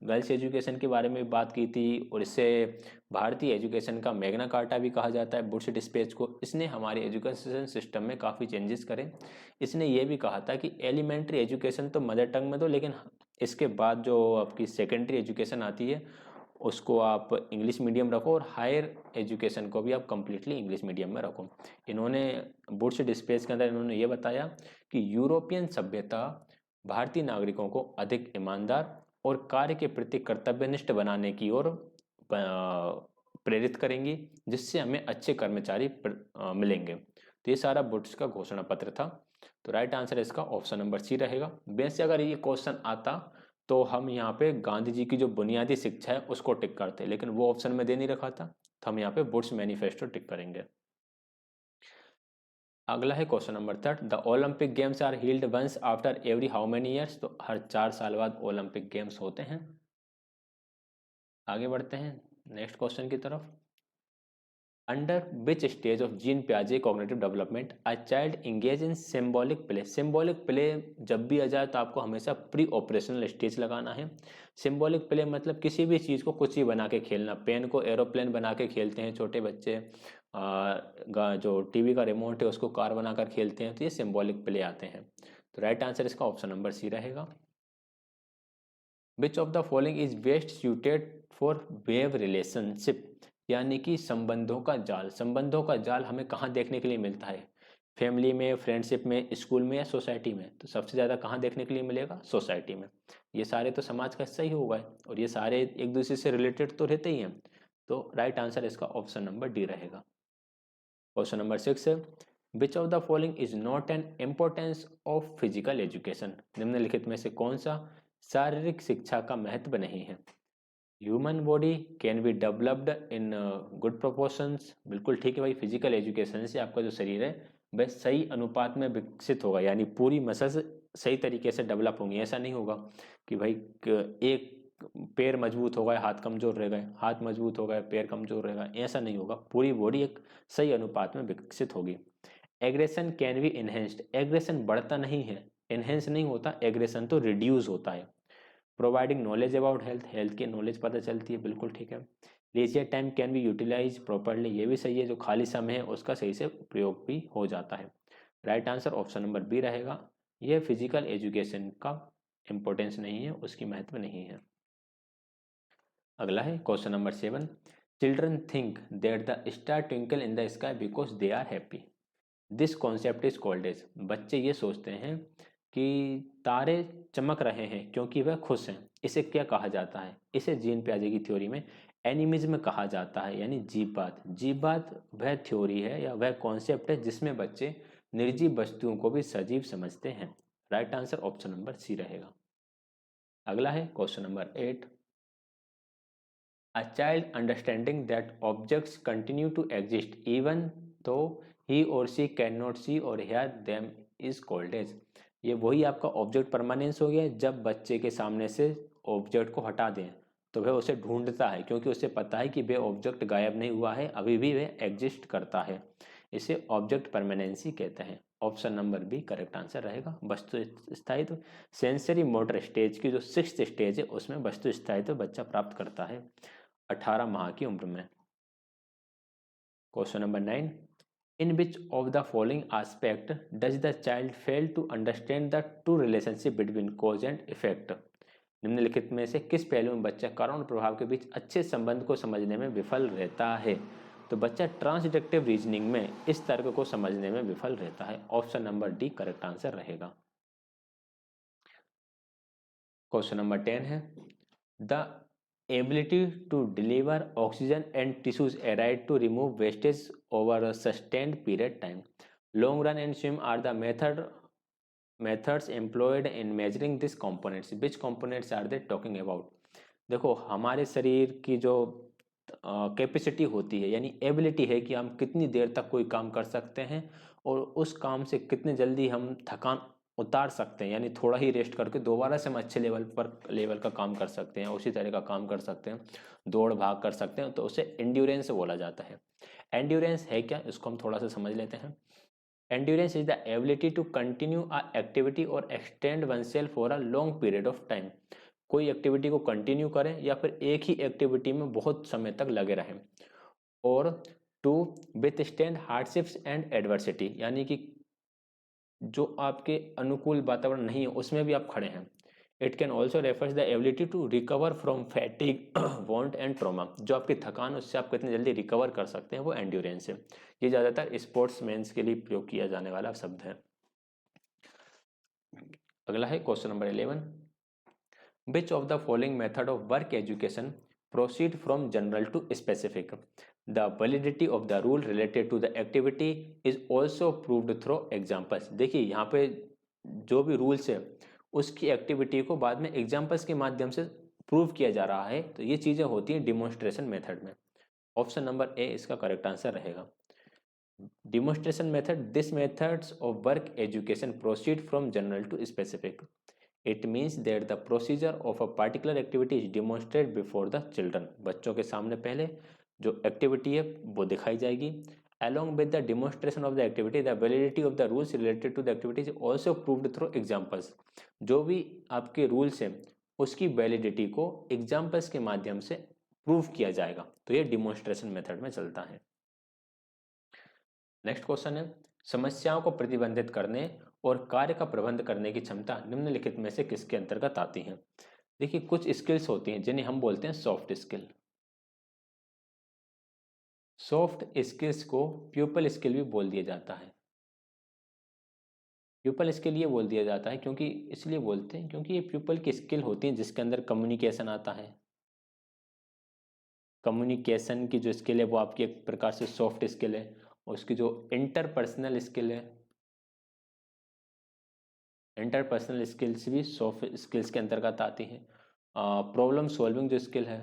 गर्ल्स एजुकेशन के बारे में बात की थी और इससे भारतीय एजुकेशन का मैग्ना कार्टा भी कहा जाता है बुड्स डिस्पैच को। इसने हमारे एजुकेशन सिस्टम में काफ़ी चेंजेस करे। इसने ये भी कहा था कि एलिमेंट्री एजुकेशन तो मदर टंग में दो, लेकिन इसके बाद जो आपकी सेकेंडरी एजुकेशन आती है उसको आप इंग्लिश मीडियम रखो और हायर एजुकेशन को भी आप कम्प्लीटली इंग्लिश मीडियम में रखो। इन्होंने बुड्स डिस्पैच के अंदर इन्होंने ये बताया कि यूरोपियन सभ्यता भारतीय नागरिकों को अधिक ईमानदार और कार्य के प्रति कर्तव्यनिष्ठ बनाने की ओर प्रेरित करेंगी, जिससे हमें अच्छे कर्मचारी मिलेंगे। तो ये सारा बुड्स का घोषणा पत्र था। तो राइट आंसर इसका ऑप्शन नंबर सी रहेगा। वैसे अगर ये क्वेश्चन आता तो हम यहाँ पे गांधी जी की जो बुनियादी शिक्षा है उसको टिक करते, लेकिन वो ऑप्शन में दे नहीं रखा था, तो हम यहाँ पे बुड्स मैनिफेस्टो टिक करेंगे। अगला है question number third. The Olympic games are held once after every how many years? तो हर 4 साल बाद ओलंपिक गेम्स होते हैं। आगे बढ़ते हैं नेक्स्ट क्वेश्चन की तरफ। Under which stage of Jean पियाजे cognitive development a child engage in symbolic play? Symbolic play जब भी आ जाए तो आपको हमेशा प्री ऑपरेशनल स्टेज लगाना है। सिंबॉलिक प्ले मतलब किसी भी चीज़ को कुछ ही बना के खेलना। पेन को एरोप्लेन बना के खेलते हैं छोटे बच्चे, जो टीवी का रिमोट है उसको कार बनाकर खेलते हैं, तो ये सिंबॉलिक प्ले आते हैं। तो राइट आंसर इसका ऑप्शन नंबर सी रहेगा। Which of the following is best suited for wave relationship? यानी कि संबंधों का जाल। संबंधों का जाल हमें कहाँ देखने के लिए मिलता है? फैमिली में, फ्रेंडशिप में, स्कूल में या सोसाइटी में? तो सबसे ज़्यादा कहाँ देखने के लिए मिलेगा? सोसाइटी में। ये सारे तो समाज का हिस्सा ही होगा और ये सारे एक दूसरे से रिलेटेड तो रहते ही हैं। तो राइट आंसर इसका ऑप्शन नंबर डी रहेगा। क्वेश्चन नंबर 6 है which of the following is not an importance of physical education? निम्नलिखित में से कौन सा शारीरिक शिक्षा का महत्व नहीं है? Human body can be developed in good proportions. बिल्कुल ठीक है भाई, फिजिकल एजुकेशन से आपका जो शरीर है वह सही अनुपात में विकसित होगा, यानी पूरी मसल्स सही तरीके से डेवलप होंगी। ऐसा नहीं होगा कि भाई एक पैर मजबूत हो गए हाथ कमजोर रह गए, हाथ मजबूत हो गए पैर कमजोर रह गए, ऐसा नहीं होगा। पूरी बॉडी एक सही अनुपात में विकसित होगी। Aggression can be enhanced. Aggression बढ़ता नहीं है, एनहेंस नहीं होता, एग्रेशन तो रिड्यूस होता है। Providing knowledge about health, health की नॉलेज पता चलती है, बिल्कुल ठीक है। Leisure time can be utilise properly, ये भी सही है, जो खाली समय है उसका सही से प्रयोग भी हो जाता है। Right answer option number B रहेगा। यह फिजिकल एजुकेशन का इंपॉर्टेंस नहीं है, उसकी महत्व नहीं है। अगला है question number 7। Children think that the star twinkle in the sky because they are happy. This concept is called as. बच्चे ये सोचते हैं कि तारे चमक रहे हैं क्योंकि वह खुश हैं, इसे क्या कहा जाता है? इसे जीन पियाजे की थ्योरी में एनिमिज्म कहा जाता है, यानी जीववाद। जीववाद वह थ्योरी है या वह कॉन्सेप्ट है जिसमें बच्चे निर्जीव वस्तुओं को भी सजीव समझते हैं। Right answer option number C रहेगा। अगला है question number 8, a child understanding that objects continue to exist even though he or she can not see or hear them is called as. ये वही आपका ऑब्जेक्ट परमानेंस हो गया। जब बच्चे के सामने से ऑब्जेक्ट को हटा दें तो वह उसे ढूंढता है, क्योंकि उसे पता है कि वह ऑब्जेक्ट गायब नहीं हुआ है, अभी भी वह एग्जिस्ट करता है। इसे ऑब्जेक्ट परमानेंसी कहते हैं। Option number B correct answer रहेगा, वस्तु स्थायित्व। सेंसरी मोटर स्टेज की जो 6th स्टेज है उसमें वस्तु स्थायित्व बच्चा प्राप्त करता है 18 माह की उम्र में। Question number 9, in which of the following aspect does the child fail to understand the true relationship between cause and effect. निम्नलिखित में से किस पहलू में बच्चा कारण और प्रभाव के बीच अच्छे संबंध को समझने में विफल रहता है। तो बच्चा ट्रांसडिक्टिव रीजनिंग में इस तर्क को समझने में विफल रहता है। Option number D correct answer रहेगा। क्वेश्चन नंबर 10 है, the ability to deliver oxygen and tissues arid to remove wastage over a sustained period time. Long run and swim are the methods employed in measuring these components. Which components are they talking about? देखो हमारे शरीर की जो कैपेसिटी होती है, यानी एबिलिटी है कि हम कितनी देर तक कोई काम कर सकते हैं और उस काम से कितनी जल्दी हम थकान उतार सकते हैं, यानी थोड़ा ही रेस्ट करके दोबारा से हम अच्छे लेवल का काम कर सकते हैं, उसी तरह का काम कर सकते हैं, दौड़ भाग कर सकते हैं, तो उसे एंड्योरेंस बोला जाता है। एंड्योरेंस है क्या, इसको हम थोड़ा सा समझ लेते हैं। Endurance is the ability to continue a activity or extend oneself for a long period of time. कोई एक्टिविटी को कंटिन्यू करें या फिर एक ही एक्टिविटी में बहुत समय तक लगे रहें। और to withstand hardships and adversity, यानी कि जो आपके अनुकूल वातावरण नहीं है उसमें भी आप खड़े हैं। It can also refers the ability to recover from fatigue want and trauma. जो आपकी थकान उससे आप कितनी जल्दी रिकवर कर सकते हैं वो एंड्योरेंस है। ये ज़्यादातर स्पोर्ट्समैन्स के लिए प्रयोग किया जाने वाला शब्द है। अगला है question number 11, which of the following method of work education proceed from general to specific. The validity of the rule related to the activity is also proved through examples. देखिए यहाँ पे जो भी रूल्स है उसकी एक्टिविटी को बाद में एग्जाम्पल्स के माध्यम से प्रूव किया जा रहा है, तो ये चीज़ें होती हैं डिमोन्स्ट्रेशन मेथड में। ऑप्शन नंबर ए इसका करेक्ट आंसर रहेगा। Demonstration method, this methods of work education proceed from general to specific. It means that the procedure of a particular activity is demonstrate before the children. बच्चों के सामने पहले जो एक्टिविटी है वो दिखाई जाएगी। Along with the demonstration of the activity, the validity of the rules related to the activity is also proved through examples. जो भी आपके रूल्स हैं उसकी वैलिडिटी को एग्जाम्पल्स के माध्यम से प्रूव किया जाएगा, तो ये डिमोन्स्ट्रेशन मेथड में चलता है। नेक्स्ट क्वेश्चन है, समस्याओं को प्रतिबंधित करने और कार्य का प्रबंध करने की क्षमता निम्नलिखित में से किसके अंतर्गत आती है। देखिए कुछ स्किल्स होती हैं जिन्हें हम बोलते हैं सॉफ्ट स्किल। सॉफ्ट स्किल्स को प्यूपल स्किल भी बोल दिया जाता है। प्यूपल स्किल ये बोल दिया जाता है क्योंकि इसलिए बोलते हैं क्योंकि ये प्यूपल की स्किल होती है जिसके अंदर कम्युनिकेशन आता है। कम्युनिकेशन की जो स्किल है वो आपकी एक प्रकार से सॉफ्ट स्किल है, और उसकी जो इंटरपर्सनल स्किल है, इंटरपर्सनल स्किल्स भी सॉफ्ट स्किल्स के अंतर्गत आती हैं। प्रॉब्लम सॉल्विंग जो स्किल है,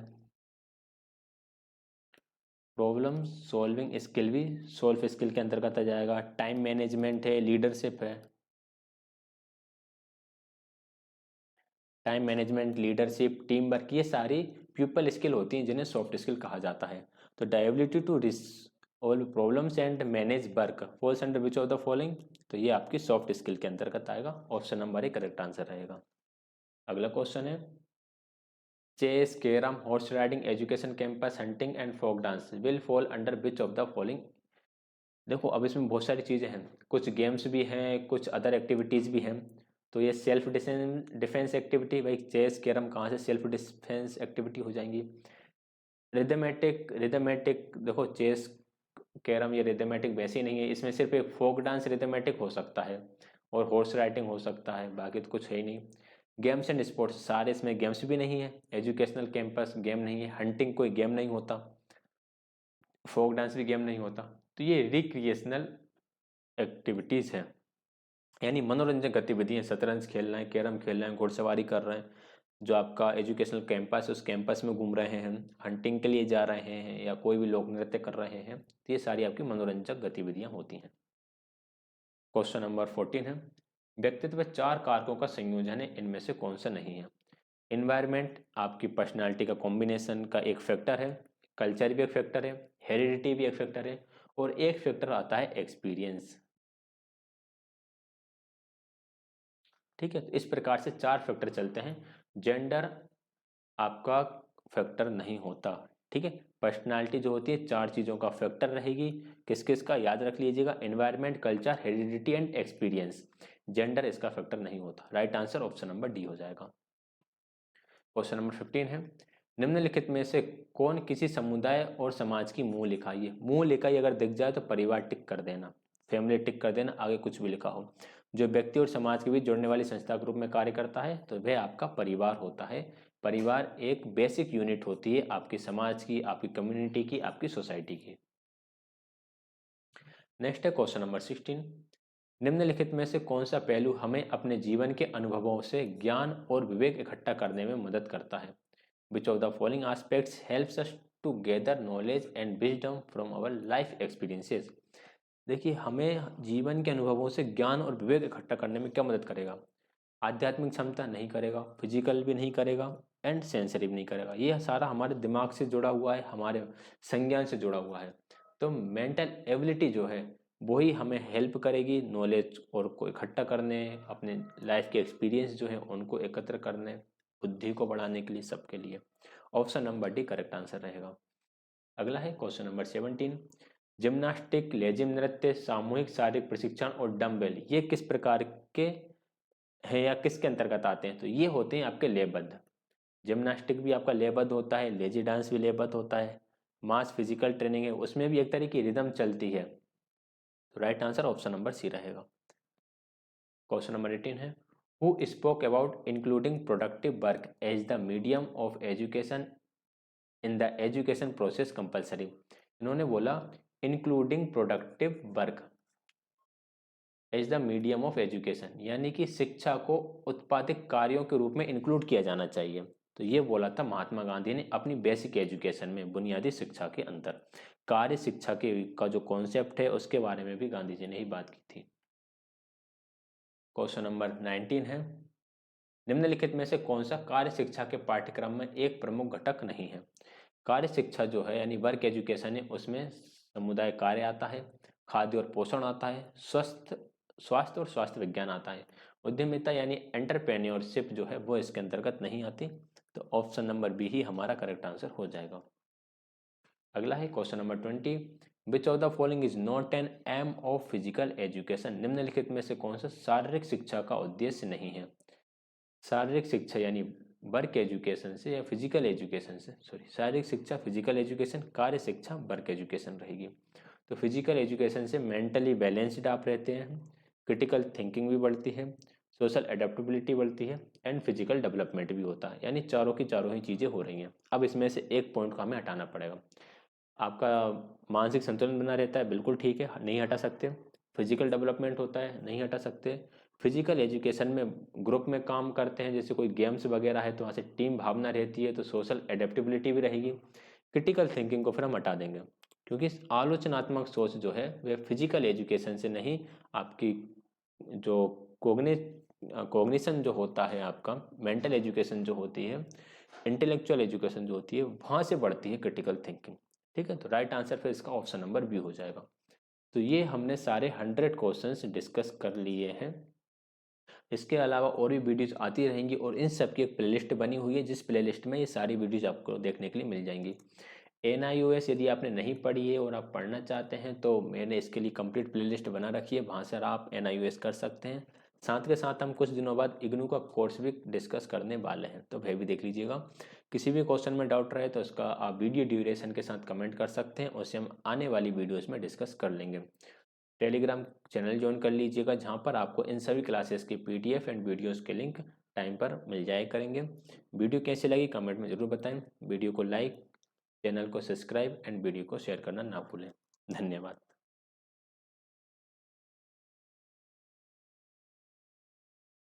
प्रॉब्लम सॉल्विंग स्किल भी सॉल्व स्किल के अंतर्गत आ जाएगा। टाइम मैनेजमेंट है, लीडरशिप है, time management, leadership, team work, ये सारी प्यूपल स्किल होती हैं जिन्हें सॉफ्ट स्किल कहा जाता है। तो the ability to resolve problems and manage work falls under which of the following. तो ये आपकी सॉफ्ट स्किल के अंतर्गत आएगा। Option number A correct answer रहेगा। अगला क्वेश्चन है, chess, carrom, horse riding, education campus, hunting and folk dance will fall under which of the following. देखो अब इसमें बहुत सारी चीज़ें हैं, कुछ गेम्स भी हैं, कुछ अदर एक्टिविटीज़ भी हैं। तो ये सेल्फ डिफेंस एक्टिविटी, भाई चेस कैरम कहाँ से सेल्फ डिफेंस एक्टिविटी हो जाएंगी। रिदमेटिक देखो चेस कैरम ये रिदमेटिक वैसे ही नहीं है, इसमें सिर्फ एक फोक डांस रिदमेटिक हो सकता है और हॉर्स राइडिंग हो सकता है, बाकी तो कुछ है ही नहीं। गेम्स एंड स्पोर्ट्स सारे इसमें गेम्स भी नहीं है। एजुकेशनल कैंपस गेम नहीं है, हंटिंग कोई गेम नहीं होता, फोक डांस भी गेम नहीं होता। तो ये रिक्रिएशनल एक्टिविटीज़ हैं, यानी मनोरंजक गतिविधि है। शतरंज खेल रहे हैं, कैरम खेल रहे हैं, घुड़सवारी कर रहे हैं, जो आपका एजुकेशनल कैंपस है उस कैंपस में घूम रहे हैं, हंटिंग के लिए जा रहे हैं, या कोई भी लोक नृत्य कर रहे हैं, तो ये सारी आपकी मनोरंजक गतिविधियां होती हैं। क्वेश्चन नंबर 14 है, व्यक्तित्व 4 कारकों का संयोजन है, इनमें से कौन सा नहीं है? इन्वायरमेंट आपकी पर्सनालिटी का कॉम्बिनेशन का एक फैक्टर है, कल्चर भी एक फैक्टर है, हेरिडिटी भी एक फैक्टर है, और एक फैक्टर आता है एक्सपीरियंस। ठीक है, तो इस प्रकार से 4 फैक्टर चलते हैं। जेंडर आपका फैक्टर नहीं होता। ठीक है, पर्सनालिटी जो होती है 4 चीज़ों का फैक्टर रहेगी। किस किस का याद रख लीजिएगा, environment, culture, heredity and experience. Gender इसका फैक्टर नहीं होता। Right answer option number D हो जाएगा। क्वेश्चन नंबर 15 है, निम्नलिखित में से कौन किसी समुदाय और समाज की मूल इकाई है? मूल इकाई अगर दिख जाए तो परिवार टिक कर देना, फैमिली टिक कर देना, आगे कुछ भी लिखा हो। जो व्यक्ति और समाज के बीच जोड़ने वाली संस्था के रूप में कार्य करता है तो वह आपका परिवार होता है। परिवार एक बेसिक यूनिट होती है आपके समाज की, आपकी कम्युनिटी की, आपकी सोसाइटी की। नेक्स्ट है क्वेश्चन नंबर 16, निम्नलिखित में से कौन सा पहलू हमें अपने जीवन के अनुभवों से ज्ञान और विवेक इकट्ठा करने में मदद करता है? Which of the following aspects helps us to gather knowledge and wisdom from our life experiences? देखिए, हमें जीवन के अनुभवों से ज्ञान और विवेक इकट्ठा करने में क्या मदद करेगा? आध्यात्मिक क्षमता नहीं करेगा, फिजिकल भी नहीं करेगा, एंड सेंसरी भी नहीं करेगा। ये सारा हमारे दिमाग से जुड़ा हुआ है, हमारे संज्ञान से जुड़ा हुआ है। तो मेंटल एबिलिटी जो है वही हमें हेल्प करेगी नॉलेज और को इकट्ठा करने, अपने लाइफ के एक्सपीरियंस जो है उनको एकत्र करने, बुद्धि को बढ़ाने के लिए, सबके लिए। Option number D correct answer रहेगा। अगला है क्वेश्चन नंबर 17, जिम्नास्टिक, लेजिम नृत्य, सामूहिक शारीरिक प्रशिक्षण और डम्बेल ये किस प्रकार के हैं या किसके अंतर्गत आते हैं? तो ये होते हैं आपके लयबद्ध। जिम्नास्टिक भी आपका लयबद्ध होता है, लेजी डांस भी लयबद्ध होता है, मास फिजिकल ट्रेनिंग है उसमें भी एक तरह की रिदम चलती है। तो right answer option number C रहेगा। क्वेश्चन नंबर 18 है, who spoke about including productive work as the medium of education in the education process compulsory? इन्होंने बोला including productive work as the medium of education, यानी कि शिक्षा को उत्पादक कार्यों के रूप में इंक्लूड किया जाना चाहिए। तो ये बोला था महात्मा गांधी ने अपनी बेसिक एजुकेशन में, बुनियादी शिक्षा के अंदर। कार्य शिक्षा के का जो कॉन्सेप्ट है उसके बारे में भी गांधी जी ने ही बात की थी। क्वेश्चन नंबर 19 है, निम्नलिखित में से कौन सा कार्य शिक्षा के पाठ्यक्रम में एक प्रमुख घटक नहीं है? कार्य शिक्षा जो है यानी वर्क एजुकेशन है उसमें समुदाय कार्य आता है, खाद्य और पोषण आता है, स्वास्थ्य और स्वास्थ्य विज्ञान आता है। उद्यमिता यानी एंटरप्रेन्योरशिप जो है वो इसके अंतर्गत नहीं आती। तो ऑप्शन नंबर बी ही हमारा करेक्ट आंसर हो जाएगा। अगला है question number 20, which of the following is not an aim of physical education? निम्नलिखित में से कौन सा शारीरिक शिक्षा का उद्देश्य नहीं है? शारीरिक शिक्षा यानी वर्क एजुकेशन से या फिजिकल एजुकेशन से, सॉरी, शारीरिक शिक्षा फिजिकल एजुकेशन, कार्य शिक्षा वर्क एजुकेशन रहेगी। तो फिजिकल एजुकेशन से मेंटली बैलेंस्ड आप रहते हैं, क्रिटिकल थिंकिंग भी बढ़ती है, सोशल एडेप्टेबिलिटी बढ़ती है, एंड फिजिकल डेवलपमेंट भी होता है। यानी चारों की चारों ही चीज़ें हो रही हैं। अब इसमें से एक पॉइंट को हमें हटाना पड़ेगा। आपका मानसिक संतुलन बना रहता है, बिल्कुल ठीक है, नहीं हटा सकते। फिजिकल डेवलपमेंट होता है, नहीं हटा सकते। फिजिकल एजुकेशन में ग्रुप में काम करते हैं, जैसे कोई गेम्स वगैरह है तो वहाँ से टीम भावना रहती है, तो सोशल एडेप्टेबिलिटी भी रहेगी। क्रिटिकल थिंकिंग को फिर हम हटा देंगे, क्योंकि आलोचनात्मक सोच जो है वह फिजिकल एजुकेशन से नहीं, आपकी जो कोग्निशन जो होता है, आपका मेंटल एजुकेशन जो होती है, इंटेलेक्चुअल एजुकेशन जो होती है, वहाँ से बढ़ती है क्रिटिकल थिंकिंग। ठीक है, तो राइट आंसर फिर इसका ऑप्शन नंबर बी हो जाएगा। तो ये हमने सारे 100 क्वेश्चंस डिस्कस कर लिए हैं। इसके अलावा और भी वीडियोस आती रहेंगी और इन सब की एक प्लेलिस्ट बनी हुई है, जिस प्लेलिस्ट में ये सारी वीडियोस आपको देखने के लिए मिल जाएंगी। NIOS यदि आपने नहीं पढ़ी है और आप पढ़ना चाहते हैं तो मैंने इसके लिए कंप्लीट प्लेलिस्ट बना रखी है, वहाँ से आप NIOS कर सकते हैं। साथ के साथ हम कुछ दिनों बाद इग्नू का कोर्स भी डिस्कस करने वाले हैं, तो वह भी देख लीजिएगा। किसी भी क्वेश्चन में डाउट रहे तो उसका आप वीडियो ड्यूरेशन के साथ कमेंट कर सकते हैं, उसे हम आने वाली वीडियोस में डिस्कस कर लेंगे। टेलीग्राम चैनल ज्वाइन कर लीजिएगा, जहाँ पर आपको इन सभी क्लासेस की PDF एंड वीडियोस के लिंक टाइम पर मिल जाया करेंगे। वीडियो कैसी लगी कमेंट में ज़रूर बताएं। वीडियो को लाइक, चैनल को सब्सक्राइब एंड वीडियो को शेयर करना ना भूलें। धन्यवाद।